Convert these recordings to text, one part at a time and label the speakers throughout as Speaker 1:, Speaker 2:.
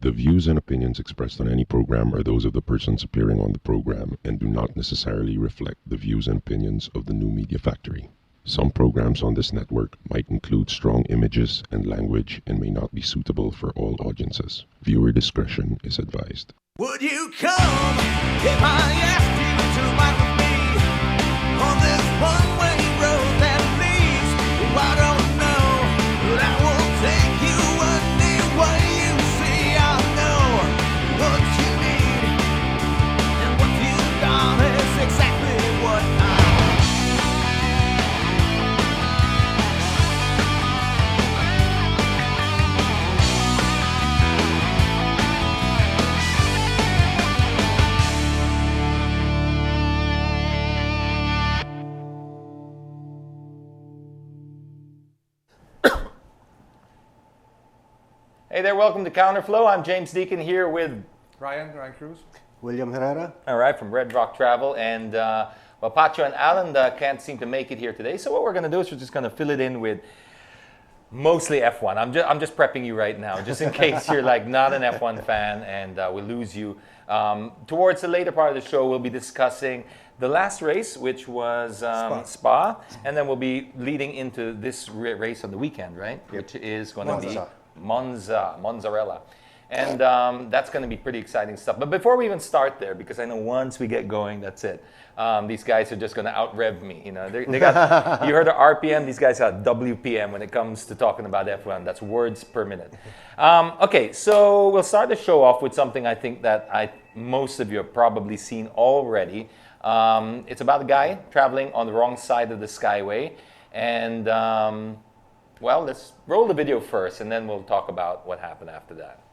Speaker 1: The views and opinions expressed on any program are those of the persons appearing on the program and do not necessarily reflect the views and opinions of the New Media Factory. Some programs on this network might include strong images and language and may not be suitable for all audiences. Viewer discretion is advised.
Speaker 2: Would you come if I asked you to ride with me on this one-way road that leads? Well, I don't know, but I will take you anyway you see. I know what you need, and what you got is exactly what I want.
Speaker 3: Hey there, welcome to Counterflow. I'm James Deacon here with
Speaker 4: Ryan Cruz.
Speaker 5: William Herrera.
Speaker 3: all right, from Red Rock Travel, and well, Pacho and Alan can't seem to make it here today. So what we're going to do is we're just going to fill it in with mostly F1. I'm just prepping you right now, just in case you're like not an F1 fan and we lose you. Towards the later part of the show, we'll be discussing the last race, which was Spa, and then we'll be leading into this race on the weekend, right?
Speaker 5: Yep.
Speaker 3: Which is going to be
Speaker 5: Monza.
Speaker 3: Mozzarella. And that's going to be pretty exciting stuff. But before we even start there, because I know once we get going, that's it. These guys are just going to out-rev me. You know, they got, you heard of RPM, these guys got WPM when it comes to talking about F1. That's words per minute. Okay, so we'll start the show off with something I think that most of you have probably seen already. It's about a guy traveling on the wrong side of the Skyway. And well, let's roll the video first, and then we'll talk about what happened after that.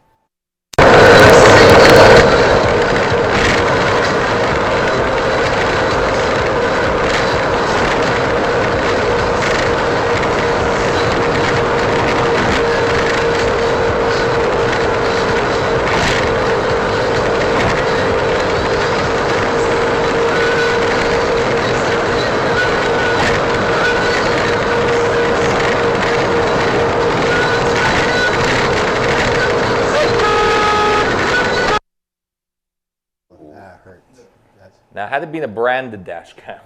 Speaker 3: Now, had it been a branded dash cam,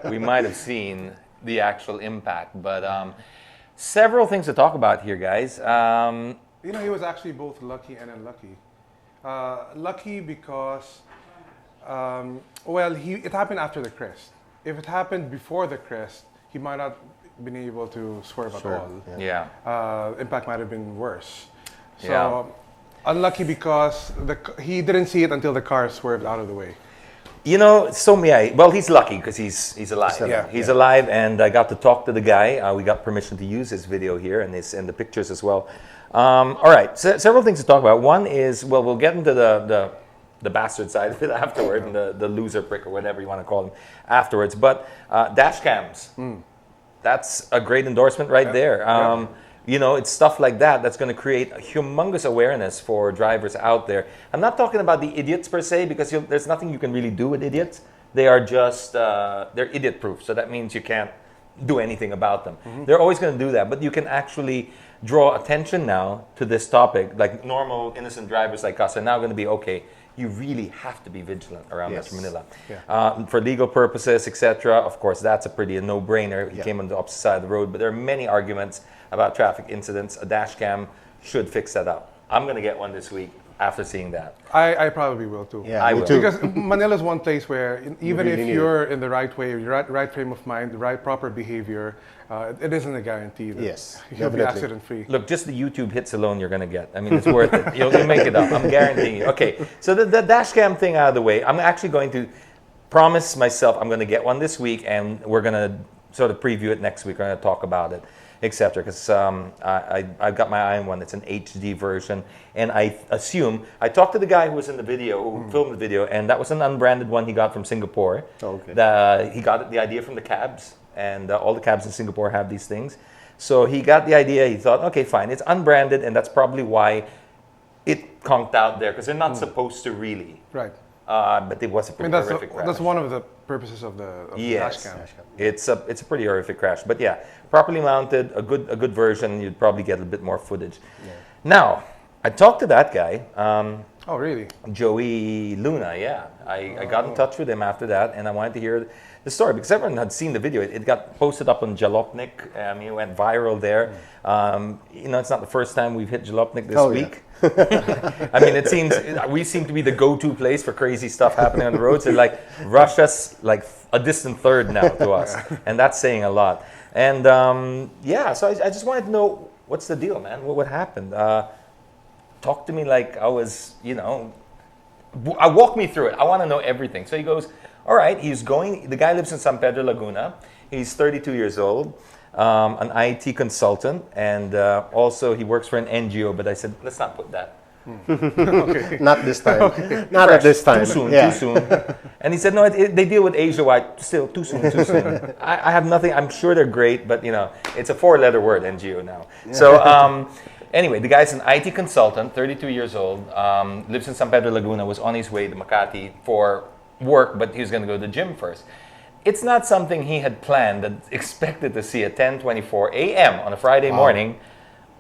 Speaker 3: we might have seen the actual impact. But several things to talk about here, guys.
Speaker 4: You know, he was actually both lucky and unlucky. Lucky because, well, it happened after the crest. If it happened before the crest, he might not have been able to swerve at all.
Speaker 3: Yeah.
Speaker 4: Impact might have been worse. So,
Speaker 3: Yeah.
Speaker 4: Unlucky because he didn't see it until the car swerved out of the way.
Speaker 3: You know, well, he's lucky because he's alive.
Speaker 4: Yeah,
Speaker 3: He's alive, and I got to talk to the guy. We got permission to use his video here and the pictures as well. All right, several things to talk about. One is, well, we'll get into the bastard side of it afterward, and the loser prick or whatever you want to call him afterwards. But dash cams, that's a great endorsement right there. You know, it's stuff like that that's going to create a humongous awareness for drivers out there. I'm not talking about the idiots per se, because there's nothing you can really do with idiots. They are just, they're idiot-proof, so that means you can't do anything about them. They're always going to do that, but you can actually draw attention now to this topic. Like normal, innocent drivers like us are now going to be, okay, you really have to be vigilant around Metro Manila. Yeah. For legal purposes, etc. Of course, that's a no-brainer. He came on the opposite side of the road, but there are many arguments about traffic incidents. A dash cam should fix that up. I'm going to get one this week after seeing that.
Speaker 4: I probably will too.
Speaker 5: Yeah,
Speaker 3: I
Speaker 5: me
Speaker 3: will.
Speaker 5: too.
Speaker 4: Because Manila's one place where even
Speaker 5: really
Speaker 4: if
Speaker 5: need
Speaker 4: you're in the right way, your right frame of mind, the right proper behavior, it isn't a guarantee that
Speaker 5: Yes,
Speaker 4: you'll be
Speaker 5: definitely.
Speaker 4: accident-free.
Speaker 3: Look, just the YouTube hits alone you're going to get. I mean, it's worth it. You'll make it up. I'm guaranteeing you. Okay, so the dash cam thing out of the way, I'm actually going to promise myself I'm going to get one this week, and we're going to sort of preview it next week. We're going to talk about it, etc. Because I've got my eye on one. It's an HD version, and I assume I talked to the guy who was in the video, who filmed the video, and that was an unbranded one he got from Singapore.
Speaker 5: Oh, okay.
Speaker 3: He got the idea from the cabs, and all the cabs in Singapore have these things. So he got the idea. He thought, okay, fine, it's unbranded, and that's probably why it conked out there, because they're not supposed to really.
Speaker 4: Right.
Speaker 3: But it was a pretty horrific crash.
Speaker 4: That's one of the purposes of the
Speaker 3: Yes,
Speaker 4: dash cam.
Speaker 3: it's a pretty horrific crash. But yeah, properly mounted, a good version, you'd probably get a bit more footage.
Speaker 5: Yeah.
Speaker 3: Now, I talked to that guy,
Speaker 4: Oh, really?
Speaker 3: Joey Luna. Yeah, I got in touch with him after that, and I wanted to hear the story because everyone had seen the video. It got posted up on Jalopnik. It went viral there. It's not the first time we've hit Jalopnik this week. I mean, it seems we seem to be the go-to place for crazy stuff happening on the roads. And like Russia's like a distant third now to us, and that's saying a lot. And so I just wanted to know what's the deal, man. What happened? Talk to me like I was, walk me through it. I want to know everything. So he goes, all right, the guy lives in San Pedro Laguna. He's 32 years old, an IT consultant, and also he works for an NGO, but I said, let's not put that.
Speaker 4: Okay.
Speaker 5: Not this time. Not at this time.
Speaker 3: Too soon. And he said, no, they deal with Asia-wide. Still, too soon. I have nothing. I'm sure they're great, but, it's a 4-letter word, NGO now. Yeah. So, anyway, the guy's an IT consultant, 32 years old, lives in San Pedro Laguna, was on his way to Makati for work, but he was going to go to the gym first. It's not something he had planned, that expected to see at 10:24 a.m. on a Friday morning,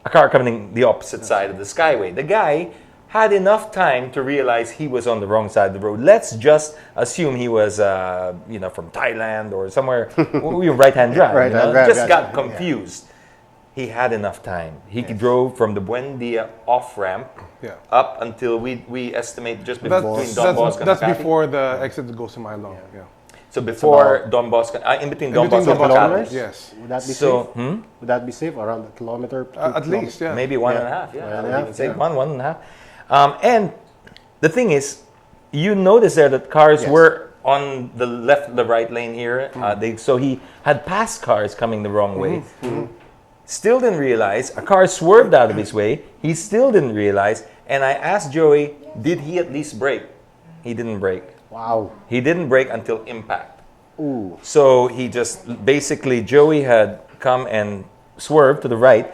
Speaker 3: a car coming the opposite side of the Skyway. The guy had enough time to realize he was on the wrong side of the road. Let's just assume he was, from Thailand or somewhere, right-hand drive.
Speaker 5: Right-hand drive.
Speaker 3: Just got confused. He had enough time. He drove from the Buendia off-ramp up until we estimate just between Don Bosco and
Speaker 4: That's
Speaker 3: Makati.
Speaker 4: before the exit that goes to Mylong. Yeah.
Speaker 3: So before Don Bosco, in between Don Bosco and Makati.
Speaker 4: Yes.
Speaker 5: Would that be
Speaker 3: So,
Speaker 5: safe? Would that be safe? Around a kilometer?
Speaker 4: At least, yeah.
Speaker 3: maybe 1.5. Yeah,
Speaker 5: One
Speaker 3: I
Speaker 5: and
Speaker 3: would
Speaker 5: a
Speaker 3: even
Speaker 5: half,
Speaker 3: say
Speaker 5: yeah.
Speaker 3: 1.5. And the thing is, you notice there that cars were on the left, the right lane here. So he had passed cars coming the wrong way. Still didn't realize. A car swerved out of his way. He still didn't realize. And I asked Joey, did he at least brake? He didn't brake.
Speaker 5: Wow.
Speaker 3: He didn't brake until impact.
Speaker 5: Ooh.
Speaker 3: So he just basically, Joey had come and swerved to the right,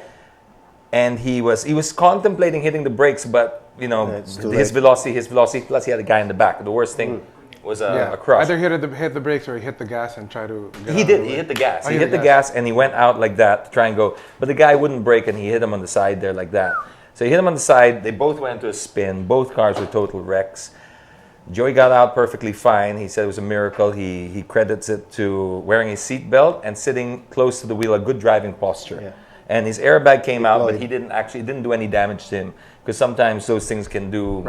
Speaker 3: and he was contemplating hitting the brakes, but his velocity. Plus he had a guy in the back. The worst thing was a crush.
Speaker 4: Either hit the brakes or he hit the gas and try to.
Speaker 3: He did. He hit the gas. He hit the gas and he went out like that to try and go. But the guy wouldn't brake, and he hit him on the side there like that. So he hit him on the side. They both went into a spin. Both cars were total wrecks. Joey got out perfectly fine. He said it was a miracle. He credits it to wearing his seatbelt and sitting close to the wheel, a good driving posture. Yeah. And his airbag came out, but he didn't do any damage to him, because sometimes those things can do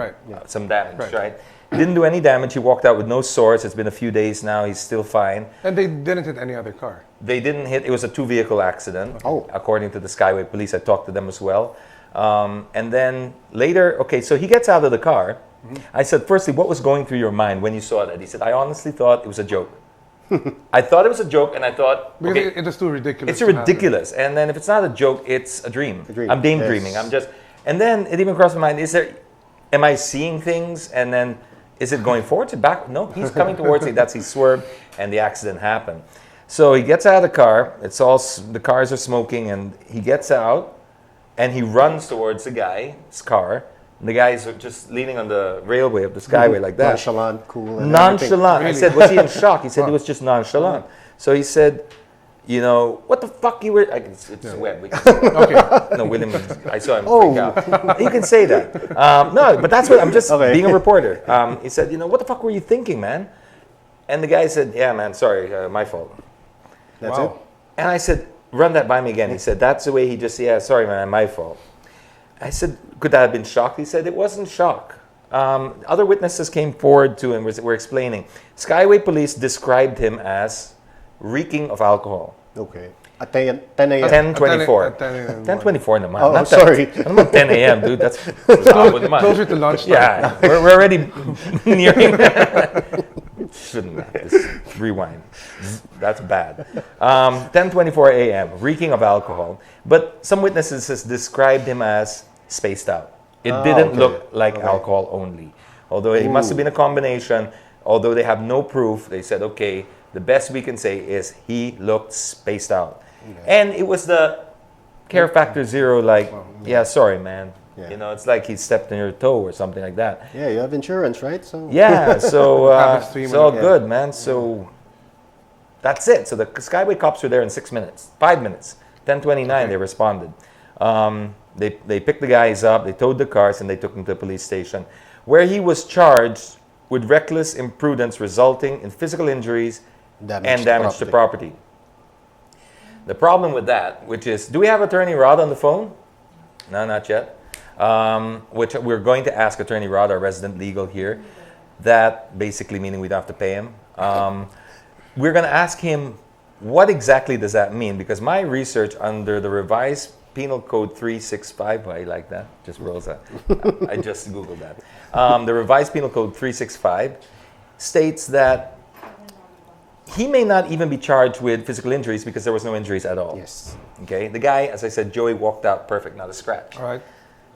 Speaker 3: some damage, right? He didn't do any damage. He walked out with no sores. It's been a few days now. He's still fine.
Speaker 4: And they didn't hit any other car.
Speaker 3: They didn't hit. It was a 2-vehicle accident, according to the Skyway police. I talked to them as well. And then later, so he gets out of the car. I said, firstly, what was going through your mind when you saw that? He said, I honestly thought it was a joke. I thought it was a joke, and I thought,
Speaker 4: because it was too ridiculous.
Speaker 3: It's ridiculous. And then if it's not a joke, it's a dream. I'm daydreaming. And then it even crossed my mind, am I seeing things? And then is it going forward to back? No, he's coming towards me. He swerved, and the accident happened. So he gets out of the car. The cars are smoking, and he gets out, and he runs towards the guy's car. The guys are just leaning on the railway of the Skyway like that.
Speaker 5: Nonchalant, cool. And
Speaker 3: nonchalant.
Speaker 5: Really?
Speaker 3: I said, was he in shock? He said he was just nonchalant. So he said, what the fuck you were... It's web. We can say
Speaker 4: Okay.
Speaker 3: No, William, I saw him freak out. You can say that. No, but that's what... I'm just being a reporter. He said, what the fuck were you thinking, man? And the guy said, yeah, man, sorry, my fault.
Speaker 5: That's it?
Speaker 3: And I said, run that by me again. He said, that's the way he just... Yeah, sorry, man, my fault. I said, could that have been shock? He said, it wasn't shock. Other witnesses came forward to him, were explaining. Skyway police described him as reeking of alcohol.
Speaker 5: Okay. At 10 a.m.
Speaker 3: 10:24. 10:24 naman.
Speaker 5: Oh,
Speaker 3: Not
Speaker 5: sorry.
Speaker 3: Ano naman 10 a.m., dude? That's
Speaker 4: Closer to lunchtime.
Speaker 3: Yeah, we're already nearing. Shouldn't have. Just rewind. That's bad. 10:24 a.m. Reeking of alcohol. But some witnesses described him as spaced out. It didn't look like alcohol only. Although it must have been a combination. Although they have no proof, they said, okay, the best we can say is he looked spaced out. And it was the care factor 0, like, sorry, man. Yeah. It's like he stepped on your toe or something like that.
Speaker 5: Yeah, you have insurance, right? So
Speaker 3: yeah, so it's all good, man. So that's it. So the Skyway cops were there in 6 minutes, 5 minutes. 10:29, they responded. They picked the guys up, they towed the cars, and they took them to the police station, where he was charged with reckless imprudence resulting in physical injuries and damage to property. The problem with that, which is, do we have Attorney Rod on the phone? No, not yet. Which we're going to ask Attorney Rod, our resident legal here. That basically meaning we don't have to pay him. We're going to ask him, what exactly does that mean? Because my research under the revised Penal Code 365, why you like that? Just rolls that. I just Googled that. The revised Penal Code 365 states that he may not even be charged with physical injuries because there was no injuries at all.
Speaker 5: Yes.
Speaker 3: Okay. The guy, as I said, Joey walked out perfect, not a scratch.
Speaker 4: All right.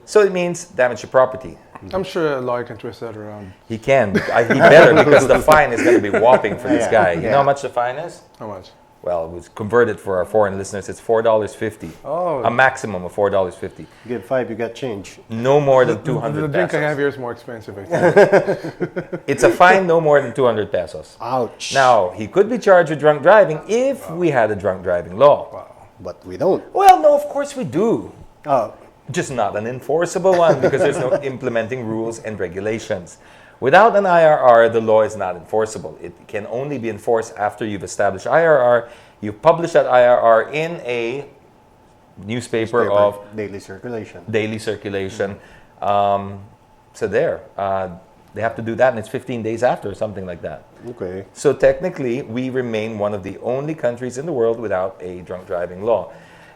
Speaker 3: So it means damage to property.
Speaker 4: I'm sure a lawyer can twist that around.
Speaker 3: He can. He better, because the fine is going to be whopping for this guy. You know how much the fine is?
Speaker 4: How much?
Speaker 3: Well, it was converted for our foreign listeners. It's $4.50.
Speaker 4: Oh.
Speaker 3: A maximum of $4.50.
Speaker 5: You get 5, you got change.
Speaker 3: No more than 200
Speaker 4: The drink I have
Speaker 3: pesos.
Speaker 4: here is more expensive, I think.
Speaker 3: It's a fine no more than 200 pesos.
Speaker 5: Ouch.
Speaker 3: Now, he could be charged with drunk driving if we had a drunk driving law.
Speaker 4: Wow.
Speaker 5: But we don't.
Speaker 3: Well, no, of course we do.
Speaker 5: Oh,
Speaker 3: Just not an enforceable one because there's no implementing rules and regulations. Without an IRR, the law is not enforceable. It can only be enforced after you've established IRR. You've published that IRR in a newspaper of
Speaker 5: daily circulation.
Speaker 3: daily circulation. So there, they have to do that, and it's 15 days after, or something like that.
Speaker 5: Okay.
Speaker 3: So technically, we remain one of the only countries in the world without a drunk driving law.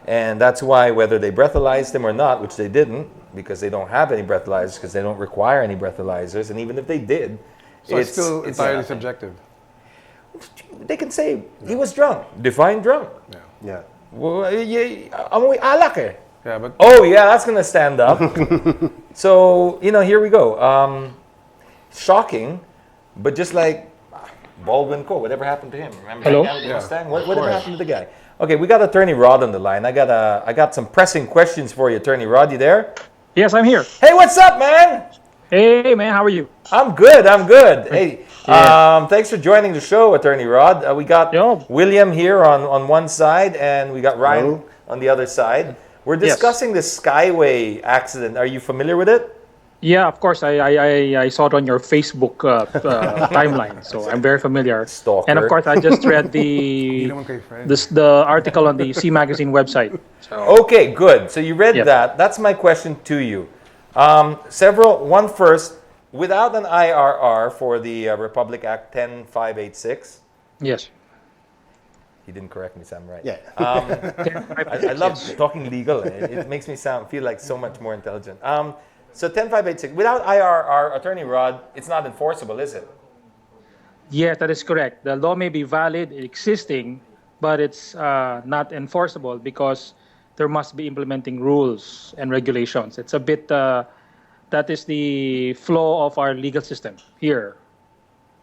Speaker 3: And that's why, whether they breathalyzed him or not, which they didn't, because they don't have any breathalyzers, because they don't require any breathalyzers, and even if they did,
Speaker 4: So it's still entirely
Speaker 3: nothing.
Speaker 4: subjective.
Speaker 3: They can say he was drunk. Define drunk.
Speaker 4: Yeah.
Speaker 5: Yeah.
Speaker 3: Well, amoy alak eh.
Speaker 4: Yeah, but
Speaker 3: Oh yeah, that's gonna stand up. So here we go. Shocking, but just like Baldwin Co. Whatever happened to him? Remember?
Speaker 6: Hello?
Speaker 3: Hanging out with the
Speaker 4: Yeah.
Speaker 3: Mustang? Whatever happened to the guy? Okay, we got Attorney Rod on the line. I got some pressing questions for you, Attorney Rod. You there?
Speaker 6: Yes, I'm here.
Speaker 3: Hey, what's up, man?
Speaker 6: Hey, man, how are you?
Speaker 3: I'm good. Hey, thanks for joining the show, Attorney Rod. We got
Speaker 6: Yo.
Speaker 3: William here on one side, and we got Ryan
Speaker 5: Hello.
Speaker 3: on the other side. We're
Speaker 6: Yes.
Speaker 3: discussing the Skyway accident. Are you familiar with it?
Speaker 6: Yeah, of course. I saw it on your Facebook timeline, so I'm very familiar.
Speaker 3: Stalker.
Speaker 6: And of course, I just read
Speaker 4: Hindi naman kayo friend.
Speaker 6: the article on the C Magazine website.
Speaker 3: Okay, good. So you read
Speaker 6: Yes.
Speaker 3: that. That's my question to you. One first, without an IRR for the Republic Act 10586.
Speaker 6: Yes.
Speaker 3: He didn't correct me, so I'm right.
Speaker 5: Yeah.
Speaker 3: I love talking legal. It makes me feel like so much more intelligent. So 10586, without IRR, Attorney Rod, it's not enforceable, is it?
Speaker 6: Yes, that is correct. The law may be valid, existing, but it's not enforceable because there must be implementing rules and regulations. It's a bit, that is the flaw of our legal system here.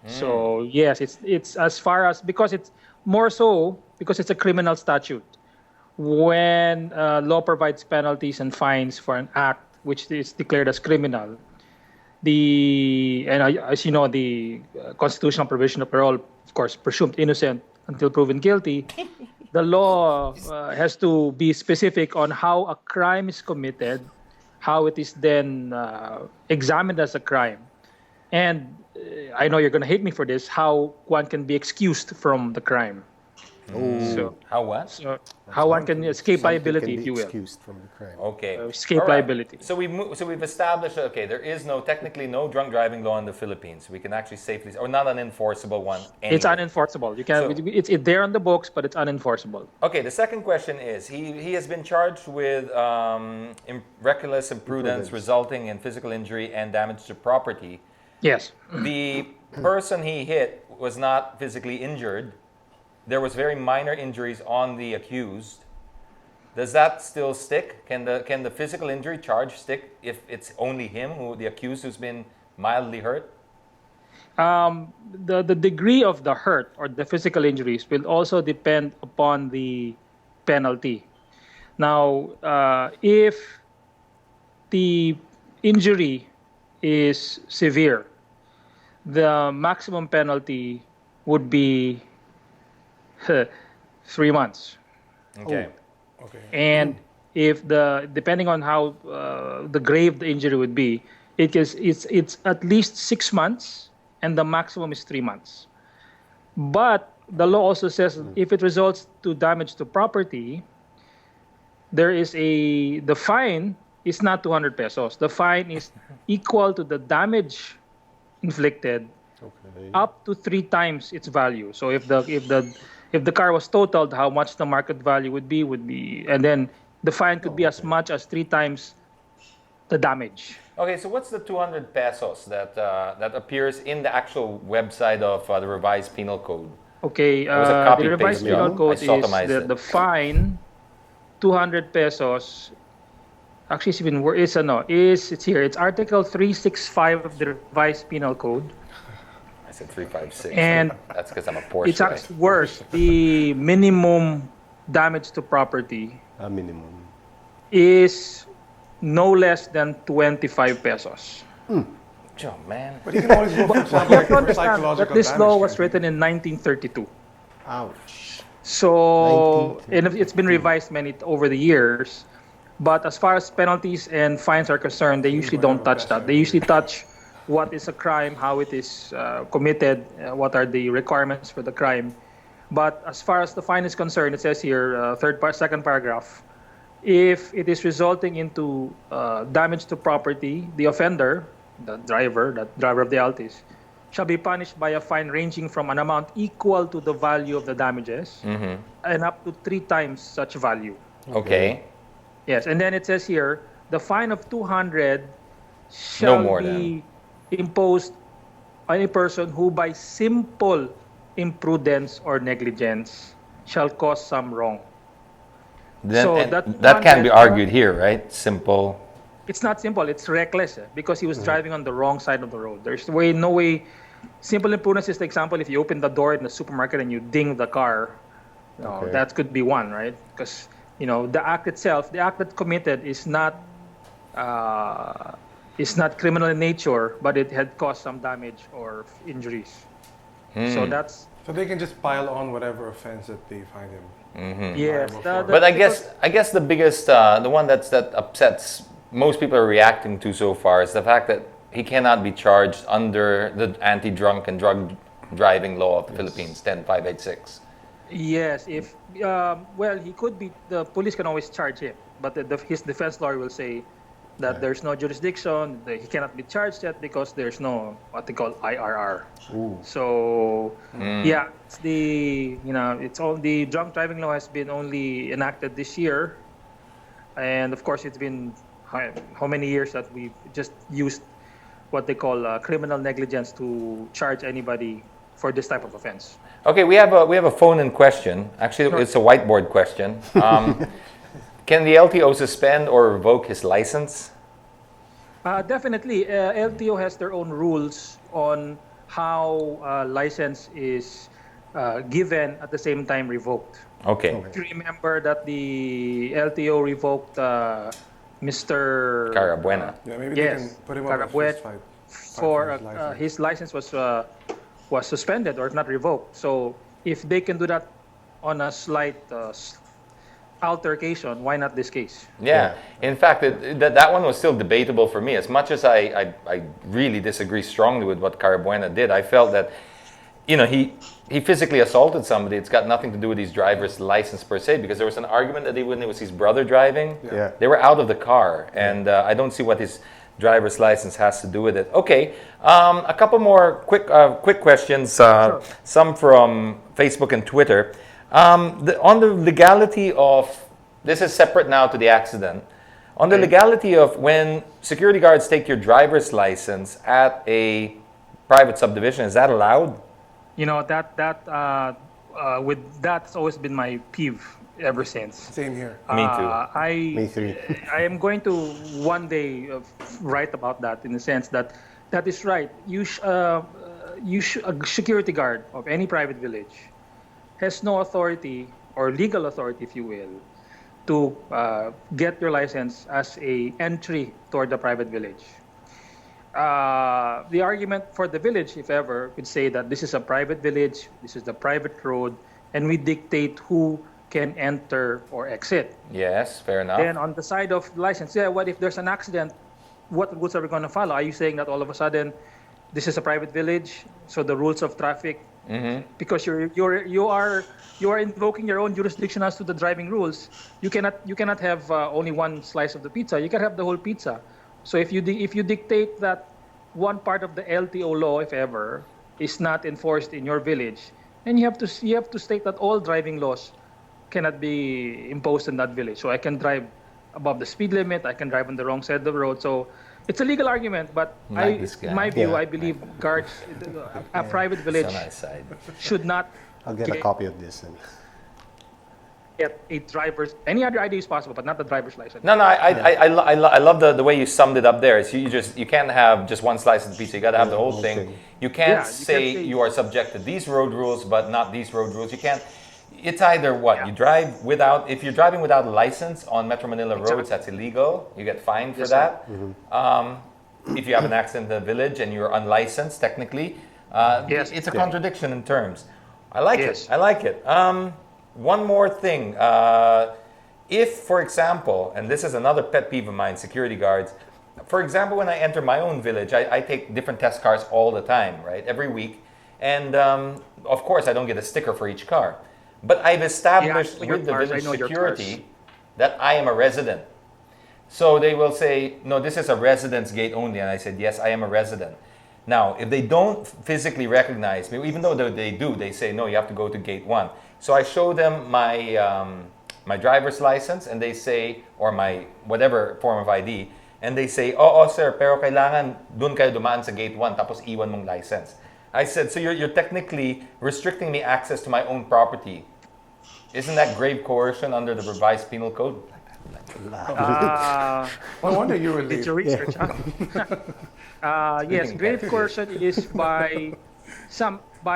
Speaker 6: So yes, it's as far as, because it's more so because it's a criminal statute. When law provides penalties and fines for an act which is declared as criminal, as you know, the constitutional provision of parole, of course, presumed innocent until proven guilty. The law has to be specific on how a crime is committed, how it is then examined as a crime, and I know you're going to hate me for this, how one can be excused from the crime. So,
Speaker 3: How what?
Speaker 6: how one can escape liability,
Speaker 5: Can
Speaker 6: if
Speaker 5: be
Speaker 6: you will.
Speaker 5: excused from the crime.
Speaker 3: Okay.
Speaker 6: Escape
Speaker 3: All right.
Speaker 6: liability.
Speaker 3: So we've established, okay, there is technically no drunk driving law in the Philippines. We can actually safely, or not an enforceable one. Anyway.
Speaker 6: It's unenforceable. You can.
Speaker 3: So-
Speaker 6: It's there on the books, but it's unenforceable.
Speaker 3: Okay, the second question is, he has been charged with reckless imprudence resulting in physical injury and damage to property.
Speaker 6: Yes.
Speaker 3: The person he hit was not physically injured. There was very minor injuries on the accused. Does that still stick? Can the physical injury charge stick if it's only him, the accused, who's been mildly hurt?
Speaker 6: The degree of the hurt or the physical injuries will also depend upon the penalty. Now, if the injury is severe, the maximum penalty would be 3 months.
Speaker 3: Okay.
Speaker 4: Okay.
Speaker 6: And if depending on how the grave the injury would be, it's at least 6 months, and the maximum is 3 months. But the law also says if it results to damage to property, the fine is not 200 pesos. The fine is equal to the damage inflicted
Speaker 5: Okay.
Speaker 6: up to 3 times its value. So if the car was totaled, how much the market value would be, and then the fine could be as much as 3 times the damage.
Speaker 3: Okay, so what's the 200 pesos that appears in the actual website of the revised penal code?
Speaker 6: Okay,
Speaker 3: was a
Speaker 6: the
Speaker 3: copy
Speaker 6: revised
Speaker 3: paste
Speaker 6: penal
Speaker 3: job.
Speaker 6: code
Speaker 3: I
Speaker 6: is
Speaker 3: sodomized it.
Speaker 6: the fine, 200 pesos. Actually, it's here. It's Article 365 of the revised penal code.
Speaker 3: I said 356.
Speaker 6: And
Speaker 3: that's because I'm a Porsche.
Speaker 6: it's actually worse. The minimum damage to property
Speaker 5: A minimum.
Speaker 6: is no less than 25 pesos.
Speaker 3: Oh, man.
Speaker 4: But you can always go, for
Speaker 6: You
Speaker 4: example,
Speaker 6: have to
Speaker 4: for
Speaker 6: understand
Speaker 4: psychological
Speaker 6: that this
Speaker 4: damage.
Speaker 6: law was written in 1932.
Speaker 5: Ouch.
Speaker 6: So,
Speaker 5: 1932.
Speaker 6: and it's been revised over the years. But as far as penalties and fines are concerned, they usually don't touch that. They usually touch what is a crime, how it is committed, what are the requirements for the crime. But as far as the fine is concerned, it says here, second paragraph, if it is resulting into damage to property, the offender, the driver of the Altis, shall be punished by a fine ranging from an amount equal to the value of the damages and up to 3 times such value.
Speaker 3: Okay.
Speaker 6: Yes, and then it says here, the fine of 200 shall
Speaker 3: more
Speaker 6: be imposed on a person who by simple imprudence or negligence shall cause some wrong.
Speaker 3: Then,
Speaker 6: So
Speaker 3: and
Speaker 6: that
Speaker 3: that can be
Speaker 6: 200
Speaker 3: argued here, right? Simple.
Speaker 6: It's not simple, it's reckless because he was driving on the wrong side of the road. There's no way. Simple imprudence is the example if you open the door in the supermarket and you ding the car.
Speaker 5: Okay.
Speaker 6: That could be one, right? Because the act itself, the act that committed is not criminal in nature, but it had caused some damage or injuries. So that's
Speaker 4: So they can just pile on whatever offense that they find him.
Speaker 6: yes.
Speaker 3: But I guess the biggest, the one that upsets most people are reacting to so far is the fact that he cannot be charged under the anti-drunk and drug driving law of the Philippines, 10586.
Speaker 6: Yes, if he could be. The police can always charge him, but his defense lawyer will say that there's no jurisdiction. That he cannot be charged yet because there's no what they call IRR. So it's it's all the drunk driving law has been only enacted this year, and of course it's been how many years that we've just used what they call criminal negligence to charge anybody for this type of offense.
Speaker 3: Okay, we have a phone-in question. Actually, it's a whiteboard question. Can the LTO suspend or revoke his license?
Speaker 6: Definitely, LTO has their own rules on how license is given at the same time revoked.
Speaker 3: Okay.
Speaker 6: If you remember that the LTO revoked Mr.
Speaker 3: Carabuena.
Speaker 4: Yeah, maybe they can put him up a
Speaker 6: Carabuena
Speaker 4: fist fight.
Speaker 6: for
Speaker 4: his license.
Speaker 6: his license was suspended or not revoked. So if they can do that on a slight altercation, why not this case?
Speaker 3: Yeah. In fact, that one was still debatable for me. As much as I really disagree strongly with what Carabuena did, I felt that, he physically assaulted somebody. It's got nothing to do with his driver's license per se, because there was an argument that when it was his brother driving,
Speaker 5: Yeah.
Speaker 3: they were out of the car, and I don't see what his driver's license has to do with it. Okay, a couple more quick questions. Some from Facebook and Twitter. On the legality of, this is separate now to the accident. On the legality of when security guards take your driver's license at a private subdivision, is that allowed?
Speaker 6: With that's always been my peeve ever since.
Speaker 4: Same here.
Speaker 3: Me too.
Speaker 5: Me too.
Speaker 6: I am going to one day write about that in the sense that is right. A security guard of any private village has no authority or legal authority, if you will, to get your license as a entry toward the private village. The argument for the village, if ever, would say that this is a private village, this is the private road, and we dictate who can enter or exit.
Speaker 3: Yes, fair enough.
Speaker 6: Then on the side of license, what if there's an accident? What rules are we going to follow? Are you saying that all of a sudden this is a private village, so the rules of traffic, because you are invoking your own jurisdiction as to the driving rules. You cannot have only one slice of the pizza. You can have the whole pizza. So if you dictate that one part of the LTO law, if ever, is not enforced in your village, then you have to state that all driving laws cannot be imposed in that village. So I can drive above the speed limit. I can drive on the wrong side of the road. So it's a legal argument, but in my view,
Speaker 5: Yeah.
Speaker 6: I believe guards, a private village
Speaker 3: It's a nice side.
Speaker 6: should not
Speaker 5: I'll get a copy of this. And
Speaker 6: get a driver's. Any other ID is possible, but not the driver's license.
Speaker 3: No, I love the way you summed it up there. It's you can't have just one slice of the pizza. You got to have the whole
Speaker 5: whole
Speaker 3: thing.
Speaker 5: thing.
Speaker 3: You can't
Speaker 6: Yeah,
Speaker 3: say you are subject to these road rules, but not these road rules. You can't. It's either what
Speaker 6: Yeah.
Speaker 3: you drive without. If you're driving without a license on Metro Manila roads,
Speaker 6: Exactly.
Speaker 3: that's illegal. You get fined for
Speaker 6: Yes, sir.
Speaker 3: that. If you have an accident in the village and you're unlicensed, technically,
Speaker 6: Yes.
Speaker 3: it's a contradiction in terms. I like
Speaker 6: Yes.
Speaker 3: it. I like it. One more thing. If, for example, and this is another pet peeve of mine, security guards, for example, when I enter my own village, I take different test cars all the time, right? Every week. And of course, I don't get a sticker for each car. But I've established
Speaker 6: Yeah, your
Speaker 3: with the
Speaker 6: cars, I
Speaker 3: village
Speaker 6: know your
Speaker 3: security
Speaker 6: cars.
Speaker 3: that I am a resident. So they will say, no, this is a residence gate only. And I said, yes, I am a resident. Now, if they don't physically recognize me, even though they do, they say, no, you have to go to gate 1. So I show them my driver's license, and they say, or my whatever form of ID, and they say, oh, sir, pero kailangan dun kayo dumaan sa gate 1, tapos iwan mong license. I said, so you're technically restricting me access to my own property. Isn't that grave coercion under the revised penal code?
Speaker 4: No wonder you were
Speaker 6: Did
Speaker 4: late.
Speaker 6: you research? Yes, grave coercion is by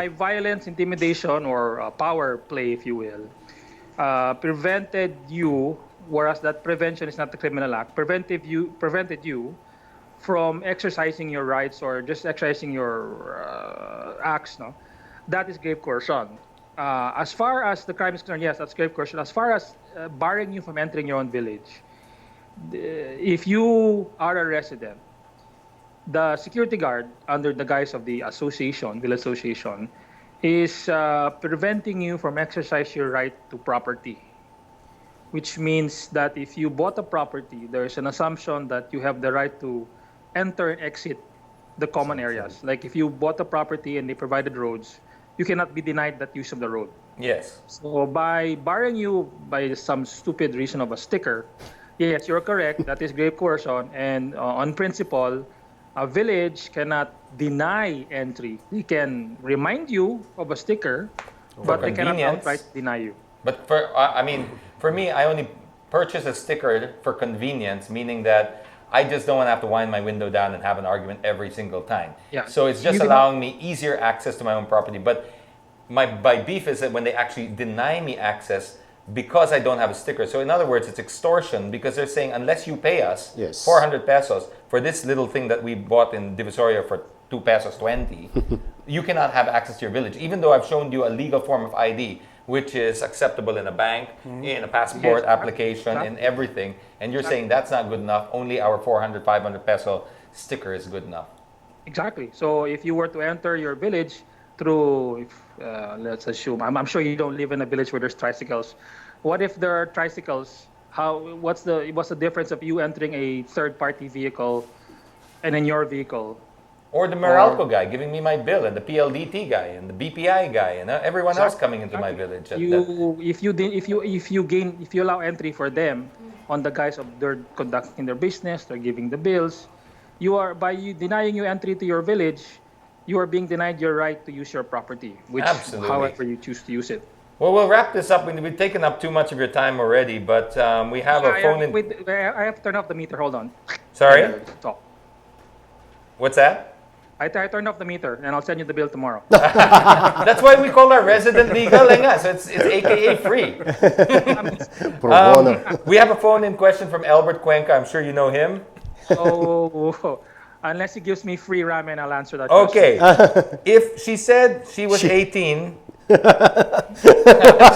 Speaker 6: violence, intimidation, or power play, if you will, prevented you, whereas that prevention is not the criminal act, prevented you from exercising your rights or just exercising your acts. No, that is grave coercion. As far as the crime is concerned, yes, that's grave coercion. As far as barring you from entering your own village, if you are a resident, the security guard, under the guise of the association, village association, is preventing you from exercising your right to property, which means that if you bought a property, there's an assumption that you have the right to enter and exit the common areas. Like if you bought a property and they provided roads, you cannot be denied that use of the road.
Speaker 3: Yes.
Speaker 6: So by barring you by some stupid reason of a sticker, yes, you're correct. That is grave coercion. And on principle, a village cannot deny entry. They can remind you of a sticker, but they cannot
Speaker 3: convenience.
Speaker 6: outright deny you.
Speaker 3: But for me, I only purchase a sticker for convenience, meaning that I just don't want to have to wind my window down and have an argument every single time.
Speaker 6: Yeah.
Speaker 3: So it's just
Speaker 6: You cannot-
Speaker 3: allowing me easier access to my own property. But my beef is that when they actually deny me access because I don't have a sticker. So in other words, it's extortion because they're saying unless you pay us
Speaker 5: Yes.
Speaker 3: 400 pesos for this little thing that we bought in Divisoria for 2 pesos 20, you cannot have access to your village. Even though I've shown you a legal form of ID, which is acceptable in a bank, in a passport
Speaker 6: Yes.
Speaker 3: application, in everything. And you're saying that's not good enough. Only our 400, 500 peso sticker is good enough.
Speaker 6: Exactly. So if you were to enter your village through, let's assume, I'm sure you don't live in a village where there's tricycles. What if there are tricycles? What's the difference of you entering a third-party vehicle and in your vehicle?
Speaker 3: Or the Meralco guy giving me my bill, and the PLDT guy, and the BPI guy, and everyone else coming into my village.
Speaker 6: If you allow entry for them on the guise of they're conducting their business, they're giving the bills, by you denying you entry to your village, you are being denied your right to use your property, which
Speaker 3: Absolutely.
Speaker 6: however you choose to use it.
Speaker 3: Well, we'll wrap this up. We've taken up too much of your time already, but we have a phone in.
Speaker 6: Wait, I have to turn off the meter. Hold on.
Speaker 3: Sorry?
Speaker 6: Talk.
Speaker 3: What's that?
Speaker 6: I turned off the meter, and I'll send you the bill tomorrow.
Speaker 3: That's why we call our resident legal, so it's AKA free.
Speaker 5: Pro bono.
Speaker 3: We have a phone in question from Albert Cuenca. I'm sure you know him.
Speaker 6: So, Unless he gives me free ramen, I'll answer that
Speaker 3: Okay.
Speaker 6: question.
Speaker 3: If she said she was 18.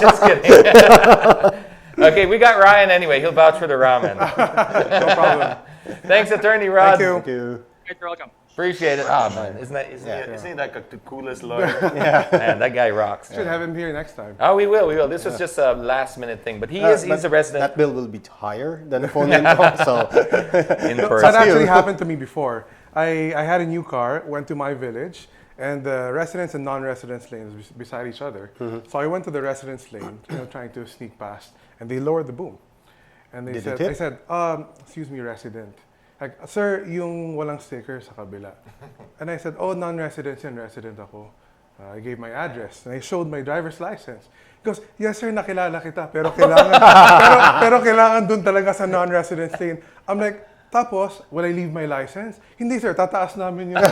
Speaker 3: Just kidding. Okay, we got Ryan anyway. He'll vouch for the ramen.
Speaker 4: No problem.
Speaker 3: Thanks, Attorney Rod.
Speaker 4: Thank you.
Speaker 5: Thank you.
Speaker 6: You're welcome.
Speaker 3: Appreciate it. Oh, man. Isn't he like the coolest lawyer? Man, that guy rocks.
Speaker 4: Should have him here next time.
Speaker 3: Oh, we will. This was just a last minute thing. But he's a resident
Speaker 5: That bill will be higher than the phone call, so
Speaker 3: in
Speaker 4: That
Speaker 3: person.
Speaker 4: actually happened to me before. I had a new car, went to my village, and the residents and non-residents lanes was beside each other. So I went to the residents lane, trying to sneak past, and they lowered the boom. And they
Speaker 5: Did
Speaker 4: said,
Speaker 5: it hit?
Speaker 4: I said, excuse me, resident. Like, sir, yung walang sticker sa kabila. And I said, oh, non-residents yan, resident ako. I gave my address, and I showed my driver's license. He goes, yes sir, nakilala kita, pero kailangan, pero kailangan dun talaga sa non-residents lane. I'm like, tapos, will I leave my license? Hindi sir, tataas namin yun.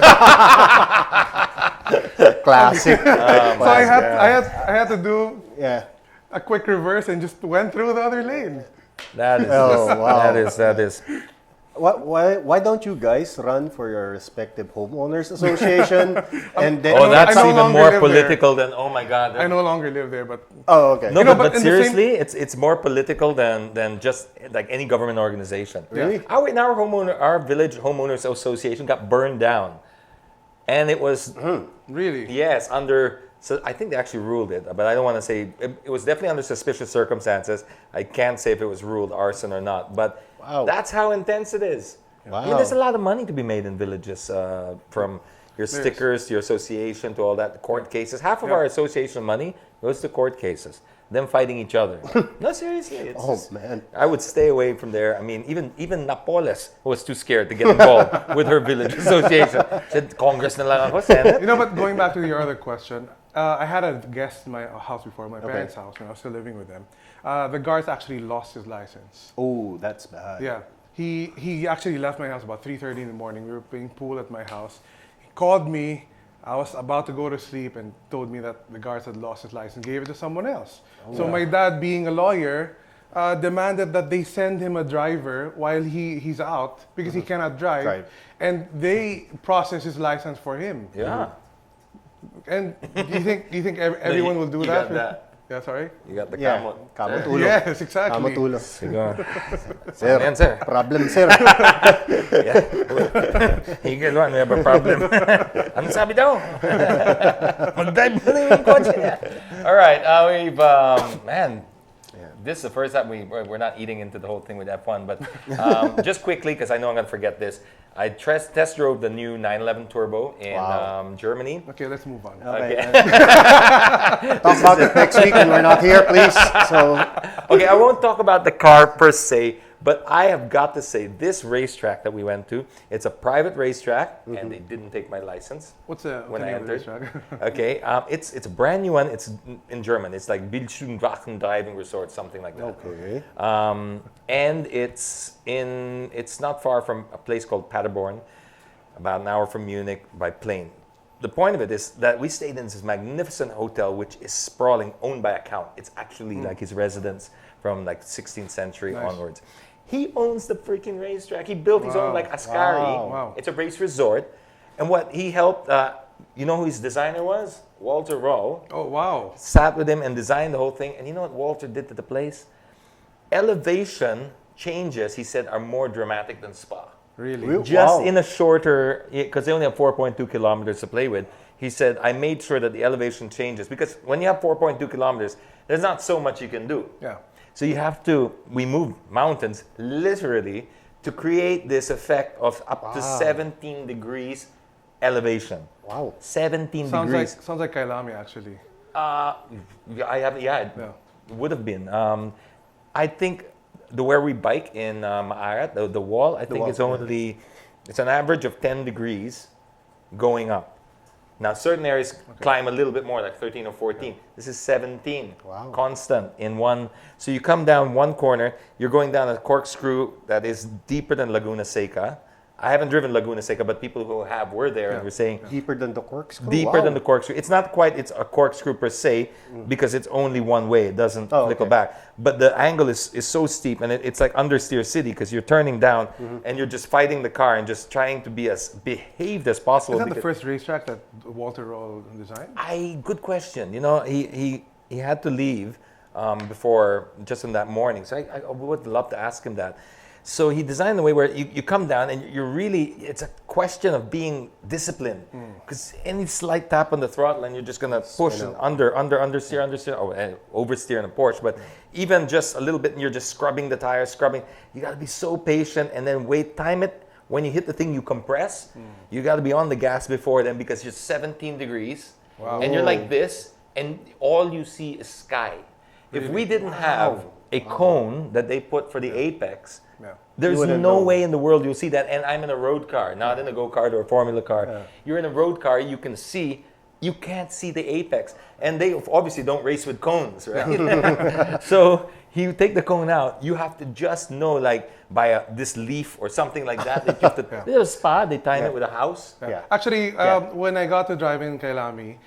Speaker 5: classic.
Speaker 4: So I had to do
Speaker 5: Yeah.
Speaker 4: a quick reverse and just went through the other lane.
Speaker 3: That is,
Speaker 5: Oh, wow.
Speaker 3: that is.
Speaker 5: Why don't you guys run for your respective homeowners association and then?
Speaker 3: Oh, that's
Speaker 4: I no
Speaker 3: even
Speaker 4: longer
Speaker 3: more
Speaker 4: live
Speaker 3: political than, oh my God.
Speaker 4: I no longer live there, but
Speaker 5: Oh, okay.
Speaker 3: No,
Speaker 4: You know,
Speaker 3: but
Speaker 4: but in the same-
Speaker 3: seriously, it's more political than just like any government organization.
Speaker 5: Really?
Speaker 3: Our village homeowners association got burned down, and it was
Speaker 4: really.
Speaker 3: yes under. So I think they actually ruled it, but I don't want to say it was definitely under suspicious circumstances. I can't say if it was ruled arson or not, but
Speaker 5: Wow.
Speaker 3: that's how intense it is.
Speaker 5: Wow.
Speaker 3: Yeah, there's a lot of money to be made in villages, from your stickers to your association to all that court cases. Half of our association money goes to court cases, them fighting each other. No, seriously. It's
Speaker 5: Oh,
Speaker 3: just-
Speaker 5: man.
Speaker 3: I would stay away from there. I mean, even Napoles was too scared to get involved with her village association. She said, Congress na lang ako, Senate.
Speaker 4: But going back to your other question, I had a guest in my house before, my parents' house, when I was still living with them. The guards actually lost his license.
Speaker 5: Oh, that's bad.
Speaker 4: Yeah, he actually left my house about 3:30 in the morning. We were playing pool at my house. He called me. I was about to go to sleep and told me that the guards had lost his license, gave it to someone else. So my dad, being a lawyer, demanded that they send him a driver while he's out because he cannot drive, and they process his license for him.
Speaker 3: Yeah.
Speaker 4: And do you think everyone will do
Speaker 3: you
Speaker 4: that?
Speaker 3: got that.
Speaker 4: Yeah, sorry.
Speaker 3: You got the
Speaker 5: Yeah.
Speaker 3: kamot.
Speaker 5: Kamot ulo.
Speaker 4: Yes, exactly.
Speaker 5: Kamot ulo.
Speaker 3: Siguro.
Speaker 5: Sir,
Speaker 3: Ayan, sir.
Speaker 5: problem, sir.
Speaker 3: Hey, girl, we have a problem. Ano sabi daw? Mag-dive mo na yung kotse niya. All right, man, this is the first time we're not eating into the whole thing with F1, but just quickly, because I know I'm going to forget this, I test drove the new 911 Turbo in Germany.
Speaker 4: Okay, let's move on.
Speaker 5: Okay. Talk about it next week when we're not here, please. So,
Speaker 3: Okay, I won't talk about the car per se, but I have got to say, this racetrack that we went to, it's a private racetrack, and they didn't take my license.
Speaker 4: What's the
Speaker 3: When I
Speaker 4: name of the
Speaker 3: entered.
Speaker 4: racetrack?
Speaker 3: Okay, it's a brand new one. It's in German. It's like Bildschirmwachen Driving Resort, something like that.
Speaker 5: okay.
Speaker 3: And it's not far from a place called Paderborn, about an hour from Munich by plane. The point of it is that we stayed in this magnificent hotel, which is sprawling, owned by a count. It's actually like his residence from like 16th century onwards. He owns the freaking racetrack. He built his own like Ascari.
Speaker 4: Wow.
Speaker 3: It's a race resort. And what he helped, you know who his designer was? Walter Rowe.
Speaker 4: Oh, wow.
Speaker 3: Sat with him and designed the whole thing. And you know what Walter did to the place? Elevation changes, he said, are more dramatic than Spa.
Speaker 4: Really?
Speaker 3: Just in a shorter, because they only have 4.2 kilometers to play with. He said, I made sure that the elevation changes. Because when you have 4.2 kilometers, there's not so much you can do.
Speaker 4: Yeah.
Speaker 3: So you have to, we moved mountains literally to create this effect of up to 17 degrees elevation.
Speaker 5: Wow.
Speaker 3: 17
Speaker 4: Sounds
Speaker 3: degrees.
Speaker 4: like Kailami actually.
Speaker 3: It would have been. I think where we bike in Maarat, the wall, I think
Speaker 5: wall,
Speaker 3: it's only, it's an average of 10 degrees going up. Now, certain areas climb a little bit more, like 13 or 14. This is 17, constant in one. So you come down one corner, you're going down a corkscrew that is deeper than Laguna Seca. I haven't driven Laguna Seca, but people who have were there and were saying
Speaker 5: Deeper than the corkscrew?
Speaker 3: deeper
Speaker 5: Wow.
Speaker 3: than the corkscrew. It's not quite, it's a corkscrew per se, because it's only one way. It doesn't flickle
Speaker 5: okay.
Speaker 3: back. But the angle is so steep, and it's like understeer city, because you're turning down and you're just fighting the car and just trying to be as behaved as possible.
Speaker 4: Is that the
Speaker 3: because-
Speaker 4: first racetrack that Walter Roll designed?
Speaker 3: Good question. You know, he had to leave before just in that morning. So I would love to ask him that. So he designed the way where you come down and you're really, it's a question of being disciplined. Because any slight tap on the throttle and you're just going to push and understeer, and oversteer in a Porsche. But even just a little bit and you're just scrubbing the tires, you got to be so patient and then time it. When you hit the thing, you compress. You got to be on the gas before then because you're 17 degrees. And you're like this and all you see is sky. If we didn't have a cone that they put for the apex, there's no way in the world you'll see that. And I'm in a road car, not in a go-kart or a Formula car. You're in a road car, you can't see the apex. And they obviously don't race with cones, right? So you take the cone out, you have to just know, like, by this leaf or something like that you have to, there's a spa, they time it with a house.
Speaker 4: Actually, when I got to drive in Kailami,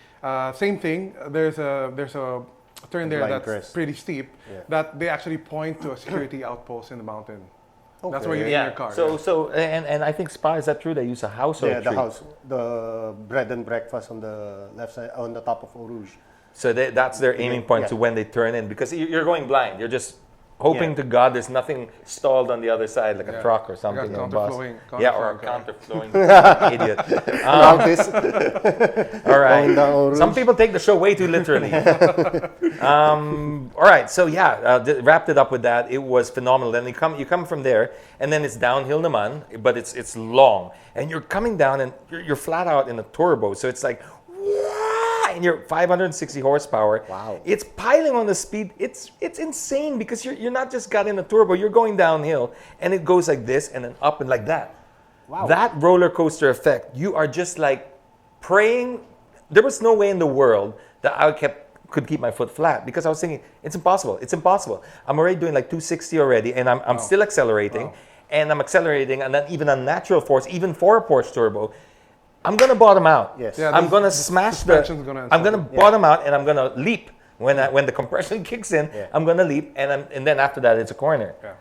Speaker 4: same thing. There's a turn there
Speaker 5: Blind
Speaker 4: that's
Speaker 5: crest.
Speaker 4: pretty steep that they actually point to a security outpost in the mountain. That's where you
Speaker 5: Okay.
Speaker 4: in your car.
Speaker 3: So and I think Spa, is that true? They use a house or a
Speaker 5: The
Speaker 3: tree?
Speaker 5: house, the bread and breakfast on the left side, on the top of Eau Rouge.
Speaker 3: So that's their aiming point to when they turn in, because you're going blind. You're just hoping to God there's nothing stalled on the other side, like a truck or something.
Speaker 4: Got
Speaker 3: or a bus. Or a
Speaker 4: counterflowing
Speaker 3: idiot.
Speaker 5: Altis.
Speaker 3: All right.
Speaker 5: Going down Eau Rouge.
Speaker 3: Some people take the show way too literally. All right. So wrapped it up with that. It was phenomenal. Then you come from there, and then it's downhill naman, but it's long, and you're coming down, and you're flat out in a turbo. So it's like, and you're 560 horsepower.
Speaker 5: Wow.
Speaker 3: It's piling on the speed. It's insane because you're not just got in a turbo. You're going downhill, and it goes like this, and then up and like that.
Speaker 5: Wow.
Speaker 3: That roller coaster effect, you are just like praying. There was no way in the world that I could keep my foot flat because I was thinking, it's impossible. It's impossible. I'm already doing like 260 already, and I'm still accelerating. And I'm accelerating, and then even on natural force, even for a Porsche turbo, I'm gonna bottom out.
Speaker 5: Yes.
Speaker 4: Yeah,
Speaker 3: I'm gonna smash
Speaker 4: suspension's gonna
Speaker 3: I'm gonna
Speaker 4: unsettle.
Speaker 3: bottom out, and I'm gonna leap when the compression kicks in. I'm gonna leap, and then after that, it's a corner.
Speaker 4: Yeah.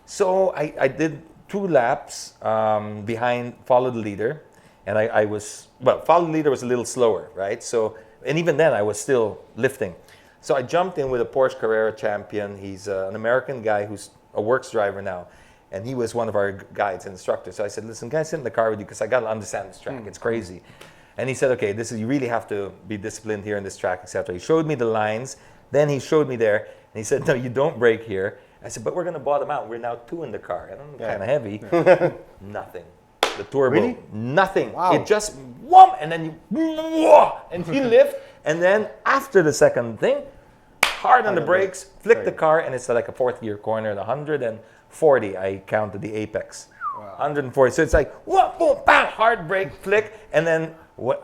Speaker 3: So I did 2 laps behind, follow the leader, and I was, follow the leader was a little slower, right? So, and even then I was still lifting. So I jumped in with a Porsche Herrera champion. He's an American guy who's a works driver now, and he was one of our guides and instructors. So I said, listen, can I sit in the car with you? Because I got to understand this track. It's crazy. And he said, okay, you really have to be disciplined here in this track, etc. He showed me the lines. Then he showed me there, and he said, no, you don't brake here. I said, but we're going to bottom out. We're now 2 in the car. And I'm kind of heavy. Nothing. The turbo,
Speaker 5: Really?
Speaker 3: nothing.
Speaker 5: Wow.
Speaker 3: It just, whoom, and then and you lift. And then after the second thing, hard on the brakes, flick the car, and it's like a 4th gear corner at 140. I counted the apex. 140. So it's like, whoop, boom, bam, hard brake, flick. And then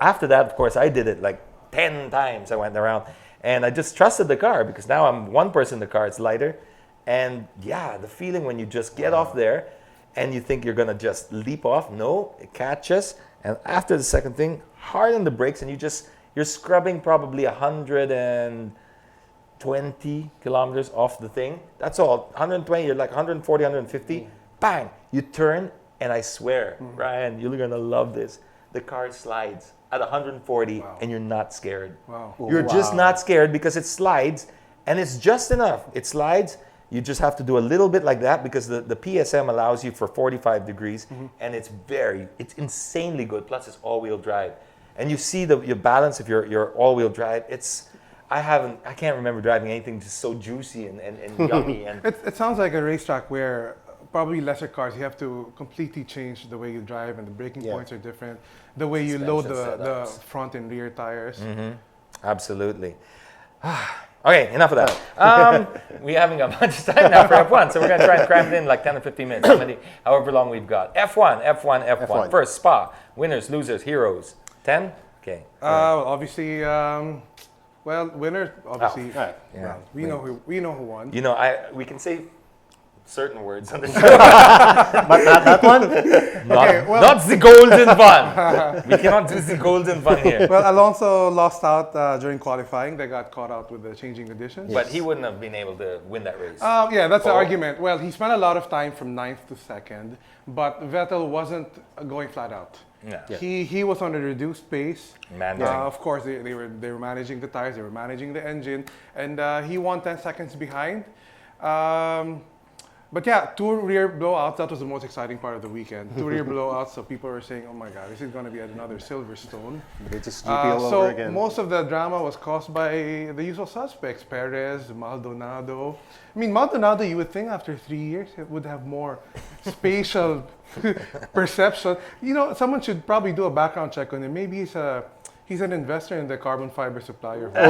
Speaker 3: after that, of course, I did it like 10 times. I went around. And I just trusted the car because now I'm one person in the car. It's lighter. And the feeling when you just get off there and you think you're going to just leap off. No, it catches. And after the second thing, hard on the brakes, and you're scrubbing probably 120 kilometers off the thing. That's all. 120, you're like 140, 150. Bang! You turn, and I swear, Ryan, you're going to love this. The car slides at 140, and you're not scared.
Speaker 4: Wow.
Speaker 3: You're just not scared because it slides, and it's just enough. It slides. You just have to do a little bit like that because the PSM allows you for 45 degrees, and it's insanely good. Plus, it's all-wheel drive, and you see your balance of your all-wheel drive. I can't remember driving anything just so juicy and yummy. And
Speaker 4: It sounds like a racetrack where probably lesser cars, you have to completely change the way you drive, and the braking points are different. The way you load the
Speaker 3: setups.
Speaker 4: front and rear tires.
Speaker 3: Absolutely. Okay, enough of that. We haven't got much time now for F1, so we're going to try and cram it in like 10 or 15 minutes, however long we've got. F1. First, Spa. Winners, losers, heroes. 10? Okay.
Speaker 4: Obviously, winner, obviously.
Speaker 5: right.
Speaker 4: We know who won.
Speaker 3: You know, we can say certain words on the show.
Speaker 5: But not that one?
Speaker 3: Not the golden bun. We cannot do the golden bun here.
Speaker 4: Well, Alonso lost out during qualifying. They got caught out with the changing conditions.
Speaker 3: But he wouldn't have been able to win that race.
Speaker 4: Yeah, that's the argument. Well, he spent a lot of time from 9th to 2nd, but Vettel wasn't going flat out.
Speaker 3: Yeah.
Speaker 4: He was on a reduced pace.
Speaker 3: Managing.
Speaker 4: Of course, they were managing the tires, they were managing the engine, and he won 10 seconds behind. But yeah, 2 rear blowouts. That was the most exciting part of the weekend. 2 rear blowouts. So people were saying, "Oh my God, this is going to be another Silverstone."
Speaker 5: British GP all
Speaker 4: So
Speaker 5: over again.
Speaker 4: most of the drama was caused by the usual suspects: Perez, Maldonado. I mean, Maldonado, you would think after 3 years it would have more spatial perception. You know, someone should probably do a background check on him. Maybe he's an investor in the carbon fiber supplier.
Speaker 5: I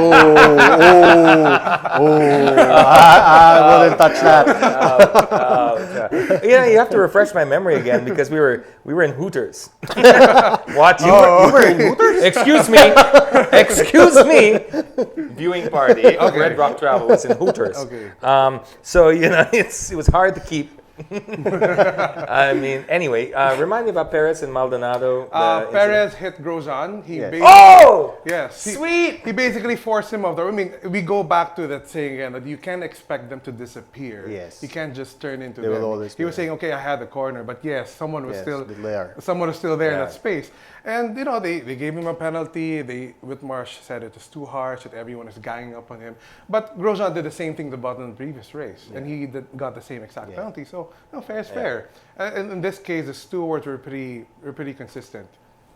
Speaker 5: wouldn't touch that.
Speaker 3: Yeah, you have to refresh my memory again because we were in Hooters. Watching.
Speaker 5: You were in Hooters?
Speaker 3: Excuse me. Viewing party. Red Rock Travel was in Hooters.
Speaker 4: Okay.
Speaker 3: So it was hard to keep. I mean, anyway, remind me about Perez and Maldonado.
Speaker 4: Perez hit Grosjean. Yes.
Speaker 3: Sweet!
Speaker 4: He basically forced him off the road. I mean, we go back to that saying again that you can't expect them to disappear.
Speaker 5: Yes.
Speaker 4: You can't just turn into
Speaker 5: They will
Speaker 4: them.
Speaker 5: always
Speaker 4: He
Speaker 5: be
Speaker 4: was saying, okay, I had the corner, but yes, someone was still
Speaker 5: there.
Speaker 4: in that space. And, they gave him a penalty. Whitmarsh said it was too harsh, that everyone is ganging up on him. But Grosjean did the same thing to Button in the previous race, and he got the same exact penalty. So, fair is fair. And in this case, the stewards were pretty consistent.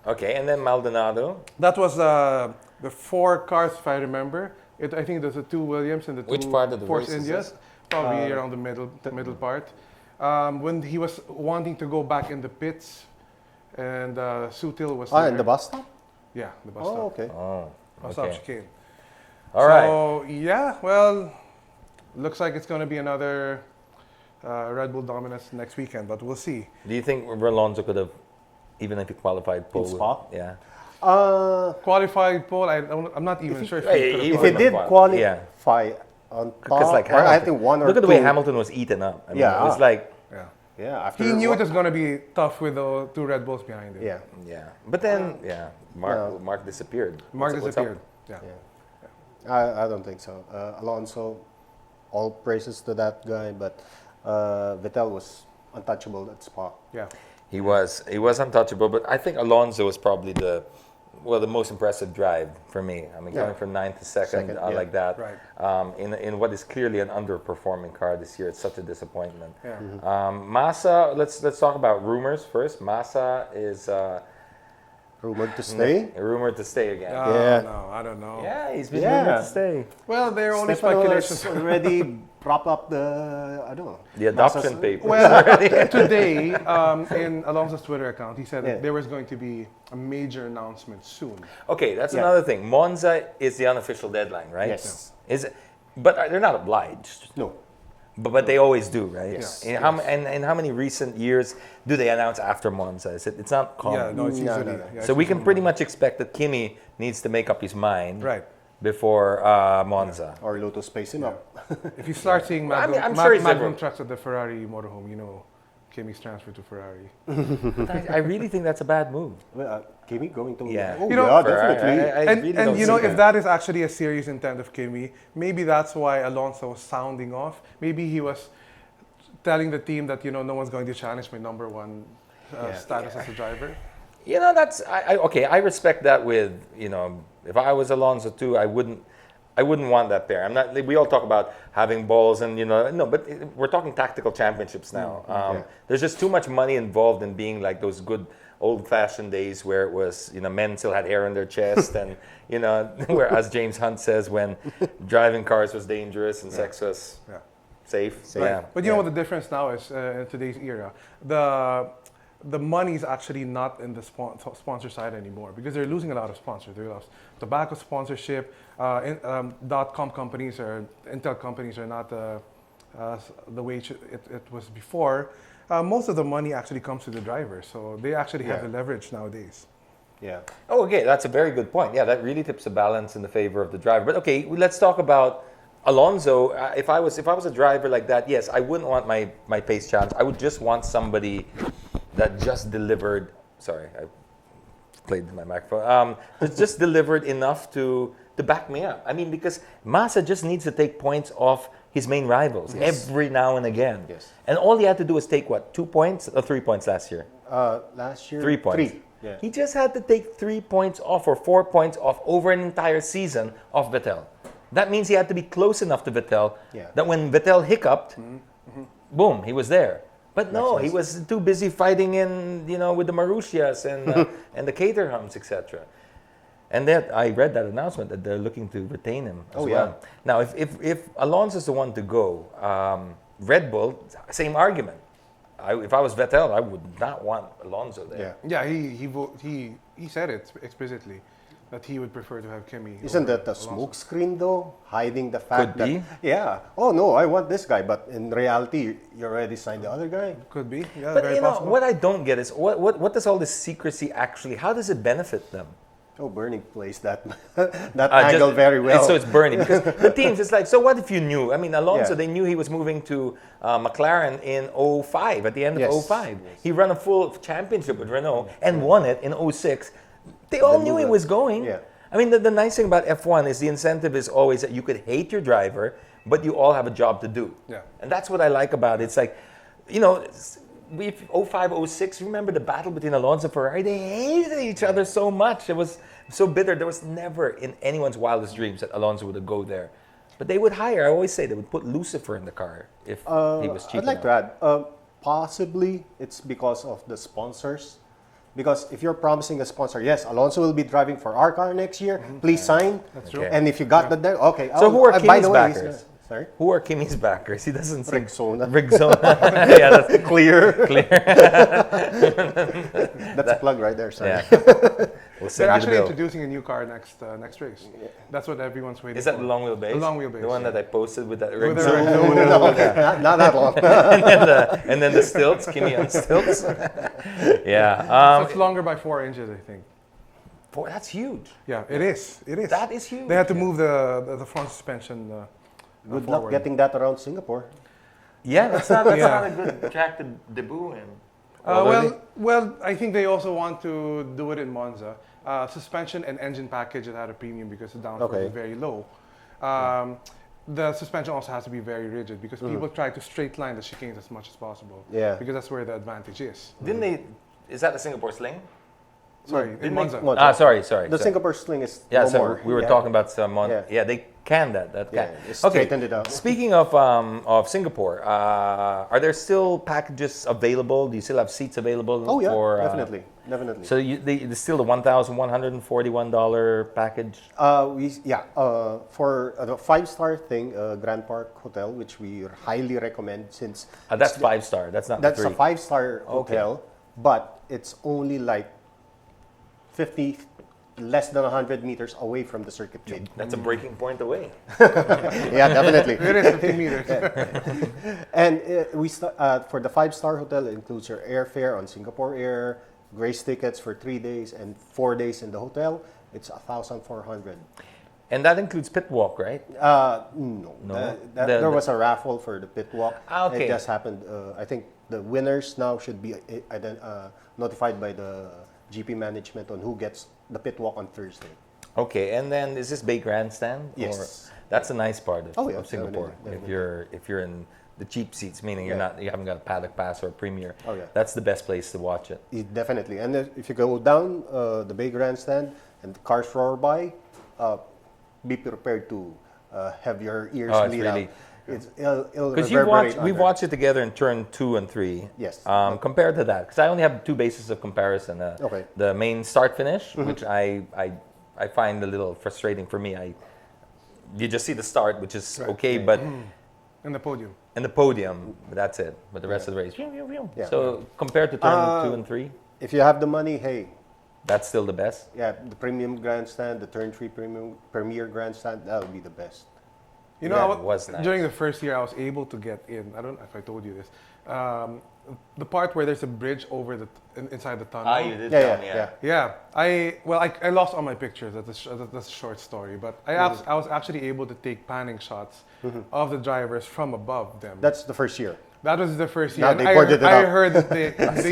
Speaker 3: Okay, and then Maldonado.
Speaker 4: That was the 4 cars, if I remember. I think there's the 2 Williams and the 2
Speaker 3: Which part of the
Speaker 4: Force
Speaker 3: race is
Speaker 4: Indias.
Speaker 3: this?
Speaker 4: Probably around the middle part. When he was wanting to go back in the pits, and Sutil was there.
Speaker 5: In the bus stop?
Speaker 4: Yeah, the bus
Speaker 5: Oh,
Speaker 4: stop.
Speaker 5: okay.
Speaker 4: Bus stop
Speaker 3: okay.
Speaker 4: chicane.
Speaker 3: All right.
Speaker 4: So, yeah, well, looks like it's going to be another Red Bull dominance next weekend, but we'll see.
Speaker 3: Do you think Alonso could have, even if he qualified pole?
Speaker 5: Spa?
Speaker 3: Yeah.
Speaker 4: Qualified pole, I'm not even sure if he
Speaker 5: If
Speaker 4: could
Speaker 5: he
Speaker 4: have
Speaker 5: did qualify on
Speaker 3: Because
Speaker 5: top,
Speaker 3: like
Speaker 5: or I
Speaker 3: Hamilton,
Speaker 5: think 1 or 2.
Speaker 3: look at the way Hamilton was eaten up. I mean,
Speaker 5: Yeah.
Speaker 3: it was like,
Speaker 5: Yeah, after
Speaker 4: He knew it was going to be tough with the 2 Red Bulls behind him.
Speaker 5: Yeah.
Speaker 3: yeah. But then, Mark disappeared.
Speaker 4: Mark
Speaker 3: What's up?
Speaker 4: disappeared. Yeah.
Speaker 5: I don't think so. Alonso, all praises to that guy, but Vettel was untouchable at Spa.
Speaker 4: Yeah.
Speaker 3: He was untouchable, but I think Alonso was probably the most impressive drive for me. I mean, coming from 9th to 2nd, like that.
Speaker 4: Right.
Speaker 3: In what is clearly an underperforming car this year, it's such a disappointment.
Speaker 4: Yeah.
Speaker 3: Massa, let's talk about rumors first. Massa is
Speaker 5: Rumored to stay?
Speaker 3: rumored to stay again.
Speaker 4: No, I don't know.
Speaker 3: Yeah, he's been rumored to stay.
Speaker 4: Well, they're only
Speaker 5: Stefano
Speaker 4: speculations.
Speaker 5: has already prop up the, I don't know.
Speaker 3: The adoption
Speaker 5: Massa's-
Speaker 3: papers.
Speaker 4: Well, today, in Alonso's Twitter account, he said that there was going to be a major announcement soon.
Speaker 3: Okay, that's another thing. Monza is the unofficial deadline, right?
Speaker 5: Yes.
Speaker 3: Is it? But they're not obliged.
Speaker 5: No.
Speaker 3: But they always do, right?
Speaker 5: Yes.
Speaker 3: In how many recent years do they announce after Monza? It's not common.
Speaker 4: Yeah, no, it's
Speaker 5: No,
Speaker 4: usually.
Speaker 5: no, no.
Speaker 4: yeah,
Speaker 3: So
Speaker 4: it's
Speaker 3: we can
Speaker 4: usually
Speaker 3: pretty much expect that Kimi needs to make up his mind
Speaker 4: Right.
Speaker 3: before Monza.
Speaker 5: Or Lotto space him up.
Speaker 4: If you start seeing
Speaker 3: Well, I mean,
Speaker 4: Magnum,
Speaker 3: I'm sure he's
Speaker 4: Magnum
Speaker 3: never-
Speaker 4: trucks at the Ferrari motorhome, you know, Kimi's transfer to Ferrari.
Speaker 3: But I really think that's a bad move.
Speaker 5: Kimi going to...
Speaker 3: Yeah.
Speaker 5: Oh,
Speaker 4: You know,
Speaker 5: yeah,
Speaker 3: Ferrari,
Speaker 5: definitely.
Speaker 3: I
Speaker 4: And,
Speaker 3: really
Speaker 4: and
Speaker 3: don't
Speaker 4: you know,
Speaker 3: see
Speaker 4: if that is actually a serious intent of Kimi, maybe that's why Alonso was sounding off. Maybe he was telling the team that, no one's going to challenge my number 1 status as a driver.
Speaker 3: You know, that's okay. I respect that. With if I was Alonso too, I wouldn't want that there. I'm not. We all talk about having balls, and no, but we're talking tactical championships now. There's just too much money involved in being like those good old-fashioned days where it was men still had hair on their chest, and where, as James Hunt says, when driving cars was dangerous and sex was safe. Yeah.
Speaker 4: But you know what the difference now is in today's era? The money is actually not in the sponsor side anymore because they're losing a lot of sponsors. They lost tobacco sponsorship. .com companies or Intel companies are not the way it was before. Most of the money actually comes to the driver, so they actually have the leverage nowadays.
Speaker 5: Yeah.
Speaker 3: Oh, okay, that's a very good point. Yeah, that really tips the balance in the favor of the driver. But okay, let's talk about Alonso, if I was a driver like that, yes, I wouldn't want my pace challenge. I would just want somebody that just delivered. Sorry, I played my microphone. That just delivered enough to back me up. I mean, because Massa just needs to take points off his main rivals every now and again.
Speaker 5: Yes.
Speaker 3: And all he had to do was take what, 2 points or 3 points last year?
Speaker 5: Last year,
Speaker 3: 3 points.
Speaker 5: 3. Yeah.
Speaker 3: He just had to take 3 points off or 4 points off over an entire season off Vettel. That means he had to be close enough to Vettel that when Vettel hiccuped, boom, he was there. But no, he was too busy fighting with the Marussias and and the Caterhams, etc. And that I read that announcement that they're looking to retain him as well. Now, if Alonso's the one to go, Red Bull, same argument. If I was Vettel, I would not want Alonso there.
Speaker 4: Yeah, he said it explicitly that he would prefer to have Kimi.
Speaker 5: Isn't that a
Speaker 4: Alonso.
Speaker 5: smoke screen though, hiding the fact
Speaker 3: Could be.
Speaker 5: that oh no, I want this guy, but in reality, you already signed the other guy.
Speaker 4: Could be. Yeah,
Speaker 3: But
Speaker 4: very possible.
Speaker 3: what I don't get is what does all this secrecy actually? How does it benefit them?
Speaker 5: Oh, Bernie plays that angle very well.
Speaker 3: So it's Bernie because the teams. It's like, so what if you knew? I mean, Alonso,
Speaker 5: Yeah.
Speaker 3: they knew he was moving to McLaren in 05. At the end of
Speaker 5: Yes.
Speaker 3: 05, he ran a full championship with Renault and won it in 06. They all knew he was going.
Speaker 5: Yeah.
Speaker 3: I mean, the nice thing about F1 is the incentive is always that you could hate your driver, but you all have a job to do.
Speaker 4: Yeah.
Speaker 3: And that's what I like about it. It's like, you know, we 05, 06, remember the battle between Alonso and Ferrari? They hated each other so much. It was so bitter. There was never in anyone's wildest dreams that Alonso would go there. But they would hire, I always say, they would put Lucifer in the car if he was cheap
Speaker 5: I'd like
Speaker 3: enough.
Speaker 5: to add, possibly it's because of the sponsors. Because if you're promising a sponsor, yes, Alonso will be driving for our car next year. Please sign.
Speaker 4: That's true.
Speaker 3: Okay.
Speaker 5: And if you got that there, okay.
Speaker 3: So who are
Speaker 5: by
Speaker 3: Kimi's
Speaker 5: the way, he's
Speaker 3: backers?
Speaker 5: sorry?
Speaker 3: Who are Kimi's backers? He doesn't seem...
Speaker 5: Rexona.
Speaker 3: Rexona. Yeah, that's
Speaker 5: Clear.
Speaker 3: clear.
Speaker 5: That's a plug right there, sorry.
Speaker 3: Yeah. We'll
Speaker 4: They're
Speaker 3: send you the
Speaker 4: actually
Speaker 3: bill.
Speaker 4: introducing a new car next race. That's what everyone's waiting
Speaker 3: Is that
Speaker 4: for.
Speaker 3: the long wheelbase?
Speaker 4: The long wheelbase,
Speaker 3: The one
Speaker 4: yeah.
Speaker 3: that I posted with that
Speaker 4: With the
Speaker 3: Rexona.
Speaker 4: Rexona.
Speaker 5: Not that long.
Speaker 3: and then the stilts, Kimi on stilts. Yeah.
Speaker 4: So it's longer by 4 inches, I think.
Speaker 3: Boy, that's huge.
Speaker 4: Yeah, it is. It is.
Speaker 3: That is huge.
Speaker 4: They had to move the front suspension
Speaker 5: Good
Speaker 4: forward.
Speaker 5: luck getting that around Singapore.
Speaker 3: Yeah, that's not
Speaker 4: Yeah.
Speaker 3: a good track to debut in. Really?
Speaker 4: Well, I think they also want to do it in Monza. Suspension and engine package is at a premium because the downforce
Speaker 5: Okay.
Speaker 4: is very low. The suspension also has to be very rigid because people try to straight line the chicanes as much as possible.
Speaker 5: Yeah.
Speaker 4: Because that's where the advantage is.
Speaker 3: Didn't they? Is that the Singapore Sling?
Speaker 4: Sorry, in
Speaker 3: Didn't
Speaker 4: Monza.
Speaker 5: Monza.
Speaker 3: Sorry.
Speaker 5: The Singapore Sling is
Speaker 3: Yeah,
Speaker 5: no
Speaker 3: so
Speaker 5: more.
Speaker 3: we were
Speaker 5: Yeah.
Speaker 3: talking about some.
Speaker 5: Yeah.
Speaker 3: Yeah, they canned that.
Speaker 5: Yeah,
Speaker 3: can.
Speaker 5: they straightened it out.
Speaker 3: Speaking of Singapore, are there still packages available? Do you still have seats available?
Speaker 5: Oh yeah,
Speaker 3: for,
Speaker 5: definitely.
Speaker 3: So there's still the $1,141 package.
Speaker 5: For the 5-star thing, Grand Park Hotel, which we highly recommend since
Speaker 3: That's 5-star. That's not
Speaker 5: that's
Speaker 3: the
Speaker 5: a
Speaker 3: 3.
Speaker 5: 5-star hotel, but it's only like 50, less than 100 meters away from the circuit gate.
Speaker 3: That's a breaking point away.
Speaker 5: Yeah, definitely.
Speaker 4: It is 50 meters.
Speaker 5: And for the 5-star hotel, it includes your airfare on Singapore Air, grace tickets for 3 days and 4 days in the hotel. It's 1,400.
Speaker 3: And that includes pit walk, right?
Speaker 5: No.
Speaker 3: No?
Speaker 5: There was a raffle for the pit walk.
Speaker 3: Okay.
Speaker 5: It just happened. I think the winners now should be notified by the GP management on who gets the pit walk on Thursday.
Speaker 3: Okay, and then is this Bay Grandstand?
Speaker 5: Yes.
Speaker 3: Or, that's a nice part of,
Speaker 5: Oh, yeah,
Speaker 3: of Singapore.
Speaker 5: definitely.
Speaker 3: If you're in the cheap seats, meaning you haven't got a paddock pass or a premier.
Speaker 5: Oh, yeah.
Speaker 3: That's the best place to watch it.
Speaker 5: Definitely. And if you go down the Bay Grandstand and the cars roar by, be prepared to have your ears
Speaker 3: Oh, it's
Speaker 5: bleed
Speaker 3: really-
Speaker 5: out. It'll
Speaker 3: Because
Speaker 5: reverberate
Speaker 3: we've
Speaker 5: under.
Speaker 3: watched it together in turn 2 and 3.
Speaker 5: Yes.
Speaker 3: Compared to that, because I only have 2 bases of comparison.
Speaker 5: Okay.
Speaker 3: The main start finish, which I find a little frustrating for me. You just see the start, which is okay, but
Speaker 4: And the podium.
Speaker 3: and the podium, but that's it. But the rest of the race,
Speaker 5: Yeah.
Speaker 3: so compared to turn 2 and 3,
Speaker 5: If you have the money, hey,
Speaker 3: that's still the best.
Speaker 5: yeah, the premium grandstand, the turn 3 premier grandstand, that would be the best.
Speaker 4: You know,
Speaker 3: Yeah, it was nice.
Speaker 4: during the first year, I was able to get in. I don't know if I told you this. the part where there's a bridge over inside the tunnel.
Speaker 3: Ah, you did
Speaker 5: Yeah,
Speaker 3: tell me,
Speaker 5: yeah.
Speaker 4: Yeah, I lost all my pictures. That's a short story, but I was actually able to take panning shots of the drivers from above them.
Speaker 5: That's the first year.
Speaker 4: That was the first year.
Speaker 5: Now
Speaker 4: And
Speaker 5: they boarded it
Speaker 4: I
Speaker 5: up.
Speaker 4: heard that they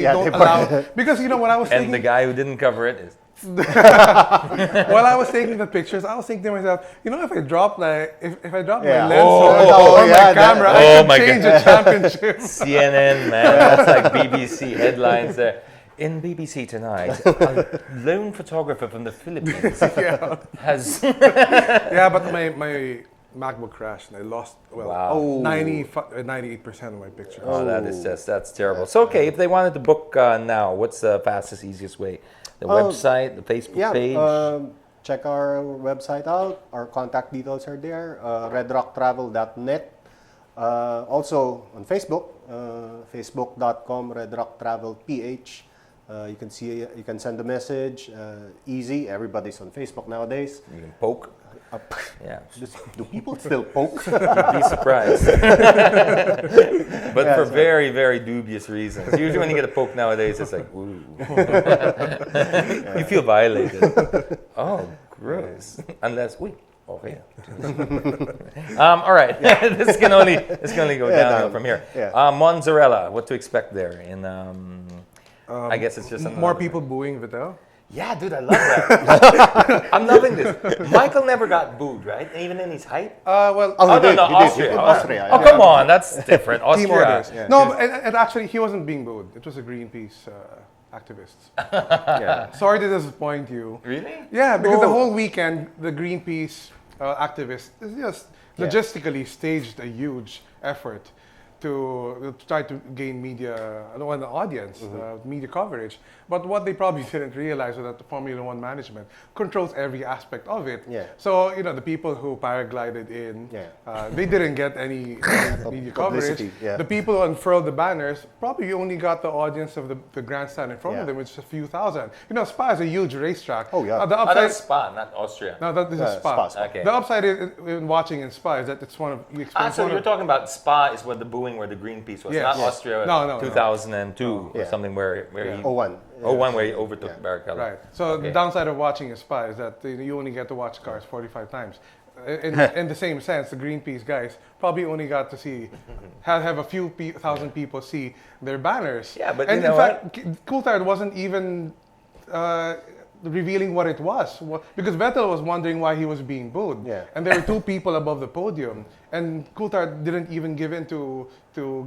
Speaker 5: Yeah,
Speaker 4: don't
Speaker 5: they
Speaker 4: allow
Speaker 5: boarded it.
Speaker 4: because when I was
Speaker 3: And
Speaker 4: taking
Speaker 3: the guy who didn't cover it is.
Speaker 4: while I was taking the pictures, I was thinking to myself, if I drop if I drop
Speaker 5: Yeah.
Speaker 4: my lens
Speaker 5: Oh,
Speaker 4: or
Speaker 5: yeah,
Speaker 4: my camera,
Speaker 3: oh
Speaker 4: I
Speaker 3: my
Speaker 4: can change
Speaker 3: God.
Speaker 4: the championship.
Speaker 3: CNN, man. That's like BBC headlines there. In BBC Tonight, a lone photographer from the Philippines has...
Speaker 4: Yeah, but my MacBook crashed and I lost
Speaker 3: Wow.
Speaker 4: 98% of my pictures.
Speaker 3: Oh, that's terrible. So, okay, if they wanted to book now, what's the fastest, easiest way? The website, the Facebook page?
Speaker 5: Check our website out. Our contact details are there. redrocktravel.net. Also on Facebook, facebook.com redrocktravelph. You can send a message. Easy. Everybody's on Facebook nowadays.
Speaker 3: You can poke. Yeah.
Speaker 5: Do people still poke?
Speaker 3: You'd be surprised. But for very, very dubious reasons. Usually when you get a poke nowadays, it's like, ooh. You feel violated. Oh, gross. Unless, okay. All right. This can only go downhill from here.
Speaker 5: Yeah.
Speaker 3: Mozzarella, what to expect there? In I guess it's just
Speaker 4: More people booing Vittel.
Speaker 3: Yeah, dude, I love that. I'm loving this. Michael never got booed, right? Even in his height.
Speaker 4: Well,
Speaker 3: Oh,
Speaker 5: he did,
Speaker 3: no,
Speaker 5: he did.
Speaker 3: Austria.
Speaker 5: He did Austria,
Speaker 3: Oh,
Speaker 5: yeah.
Speaker 3: come on, that's different.
Speaker 4: team
Speaker 3: Austria.
Speaker 4: orders. No, and actually, he wasn't being booed. It was a Greenpeace activists.
Speaker 5: Yeah.
Speaker 4: Sorry to disappoint you.
Speaker 3: Really?
Speaker 4: Yeah, because the whole weekend, the Greenpeace activists just
Speaker 5: Yeah.
Speaker 4: logistically staged a huge effort to try to gain media, an audience, media coverage. But what they probably didn't realize was that the Formula One management controls every aspect of it.
Speaker 5: Yeah.
Speaker 4: So, the people who paraglided in, they didn't get any media coverage.
Speaker 5: Publicity, yeah.
Speaker 4: The people who unfurled the banners probably only got the audience of the grandstand in front of them, which is a few thousand. Spa is a huge racetrack.
Speaker 5: Oh, yeah.
Speaker 4: The
Speaker 3: Oh,
Speaker 4: upside,
Speaker 3: that's Spa, not Austria.
Speaker 4: no, that is a Spa.
Speaker 5: Spa.
Speaker 3: Okay.
Speaker 4: The upside in watching in Spa is that it's one of you experience
Speaker 3: So
Speaker 4: one
Speaker 3: you're
Speaker 4: of-
Speaker 3: talking about Spa is where the booing where the Greenpeace was,
Speaker 4: Yes.
Speaker 3: not
Speaker 4: Yes.
Speaker 3: Austria
Speaker 4: No.
Speaker 3: 2002 or
Speaker 5: Yeah.
Speaker 3: something where he...
Speaker 5: 01.
Speaker 3: where he overtook Barrichello.
Speaker 4: Right. So the downside of watching a Spa is that you only get to watch cars 45 times. In the same sense, the Greenpeace guys probably only got to see have a few thousand people see their banners.
Speaker 3: Yeah, but
Speaker 4: and
Speaker 3: you know
Speaker 4: in fact, Coulthard wasn't even revealing what it was because Vettel was wondering why he was being booed.
Speaker 5: Yeah.
Speaker 4: And there were two people above the podium, and Coulthard didn't even give in to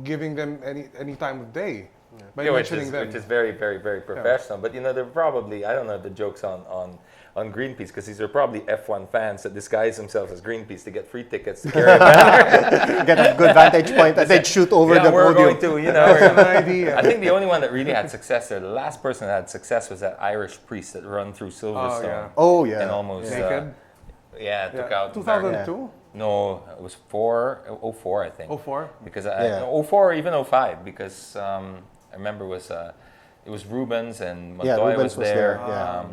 Speaker 4: giving them any time of day. By mentioning them.
Speaker 3: Which is very, very, very professional. But they're probably, I don't know if the joke's on Greenpeace, because these are probably F1 fans that disguise themselves as Greenpeace to get free tickets to carry a banner.
Speaker 5: Get a good vantage point and then shoot over the
Speaker 3: we're
Speaker 5: podium.
Speaker 3: going to,
Speaker 4: That's an idea.
Speaker 3: I think the only one that really had success there, the last person that had success was that Irish priest that run through Silverstone.
Speaker 5: Oh, yeah.
Speaker 3: And almost...
Speaker 4: Naked.
Speaker 3: took out...
Speaker 4: 2002?
Speaker 3: No, it was 04, I think.
Speaker 4: 04?
Speaker 3: Because 04 or even 05, because I remember it was Rubens and Montoya
Speaker 5: Rubens was
Speaker 3: there.
Speaker 5: there.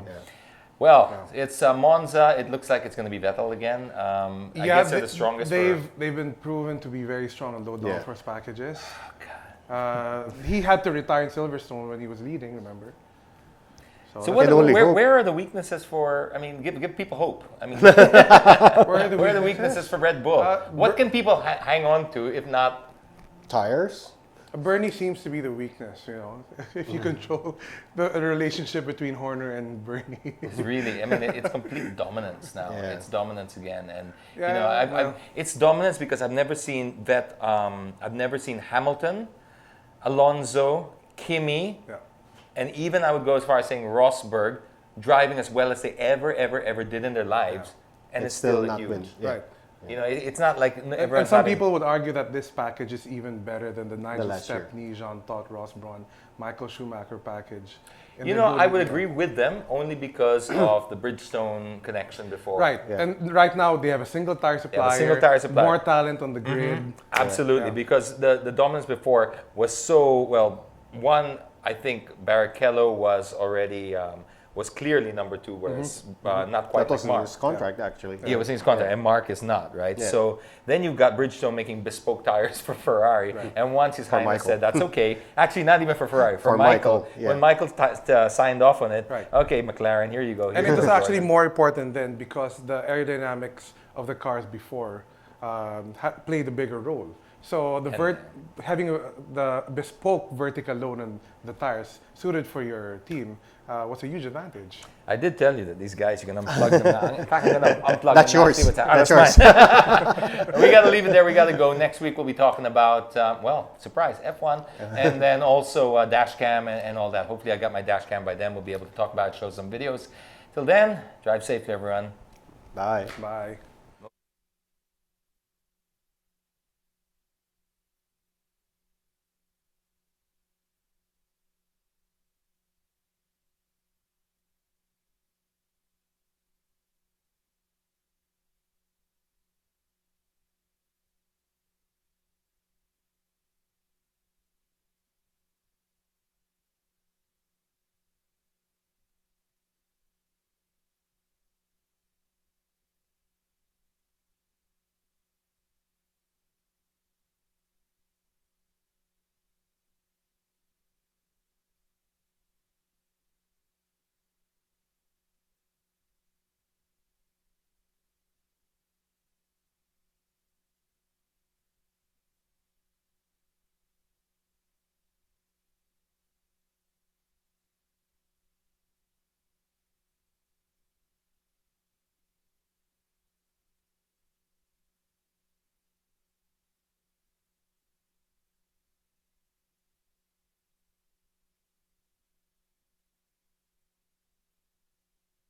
Speaker 3: Well, it's Monza. It looks like it's going to be Vettel again. I guess they're the strongest.
Speaker 4: They've been proven to be very strong on low downforce packages. He had to retire in Silverstone when he was leading. Remember?
Speaker 3: So
Speaker 5: hope.
Speaker 3: where are the weaknesses for? I mean, give people hope. I mean, where are the weaknesses for Red Bull? What can people hang on to if not
Speaker 5: Tires?
Speaker 4: Bernie seems to be the weakness, if you control the relationship between Horner and Bernie.
Speaker 3: It's really, I mean, it's complete dominance now.
Speaker 5: Yeah.
Speaker 3: It's dominance again, and
Speaker 4: Yeah,
Speaker 3: it's dominance because I've never seen I've never seen Hamilton, Alonso, Kimi, and even I would go as far as saying Rosberg driving as well as they ever did in their lives, and it's still
Speaker 5: not
Speaker 3: huge.
Speaker 5: win. Yeah.
Speaker 4: Right.
Speaker 3: It's not like everyone's
Speaker 4: And some
Speaker 3: having-
Speaker 4: people would argue that this package is even better than the Nigel
Speaker 5: last year.
Speaker 4: Stepney, Jean Todt, Ross Brawn, Michael Schumacher package. And
Speaker 3: You
Speaker 4: they're
Speaker 3: know, I
Speaker 4: doing-
Speaker 3: would agree with them only because of the Bridgestone connection before.
Speaker 4: Right, and right now they have a single tire supplier,
Speaker 3: single tire supplier.
Speaker 4: more talent on the grid.
Speaker 3: Absolutely,
Speaker 4: Yeah.
Speaker 3: because the dominance before was so well. One, I think Barrichello was already was clearly number 2, whereas not quite
Speaker 5: That was
Speaker 3: like
Speaker 5: in
Speaker 3: Mark.
Speaker 5: his contract, actually.
Speaker 3: Yeah, it was in his contract, and Mark is not, right?
Speaker 5: Yeah.
Speaker 3: So then you've got Bridgestone making bespoke tires for Ferrari, and once His Highness
Speaker 5: Michael.
Speaker 3: said that's okay. Actually, not even for Ferrari, for
Speaker 5: For
Speaker 3: Michael.
Speaker 5: Michael, yeah.
Speaker 3: When Michael signed off on it,
Speaker 4: Right.
Speaker 3: okay, McLaren, here you go.
Speaker 4: And it
Speaker 3: Here's
Speaker 4: was
Speaker 3: the
Speaker 4: actually
Speaker 3: Jordan.
Speaker 4: more important then because the aerodynamics of the cars before played a bigger role. So having the bespoke vertical load on the tires suited for your team was a huge advantage.
Speaker 3: I did tell you that these guys, you can unplug them now. In fact, I'm going to unplug
Speaker 5: That's
Speaker 3: them now,
Speaker 5: yours.
Speaker 3: see what's happening.
Speaker 5: That's yours.
Speaker 3: We got to leave it there. We got to go. Next week we'll be talking about, surprise, F1, and then also dash cam and all that. Hopefully I got my dash cam by then. We'll be able to talk about it, show some videos. Till then, drive safe, everyone.
Speaker 5: Bye.
Speaker 4: Bye.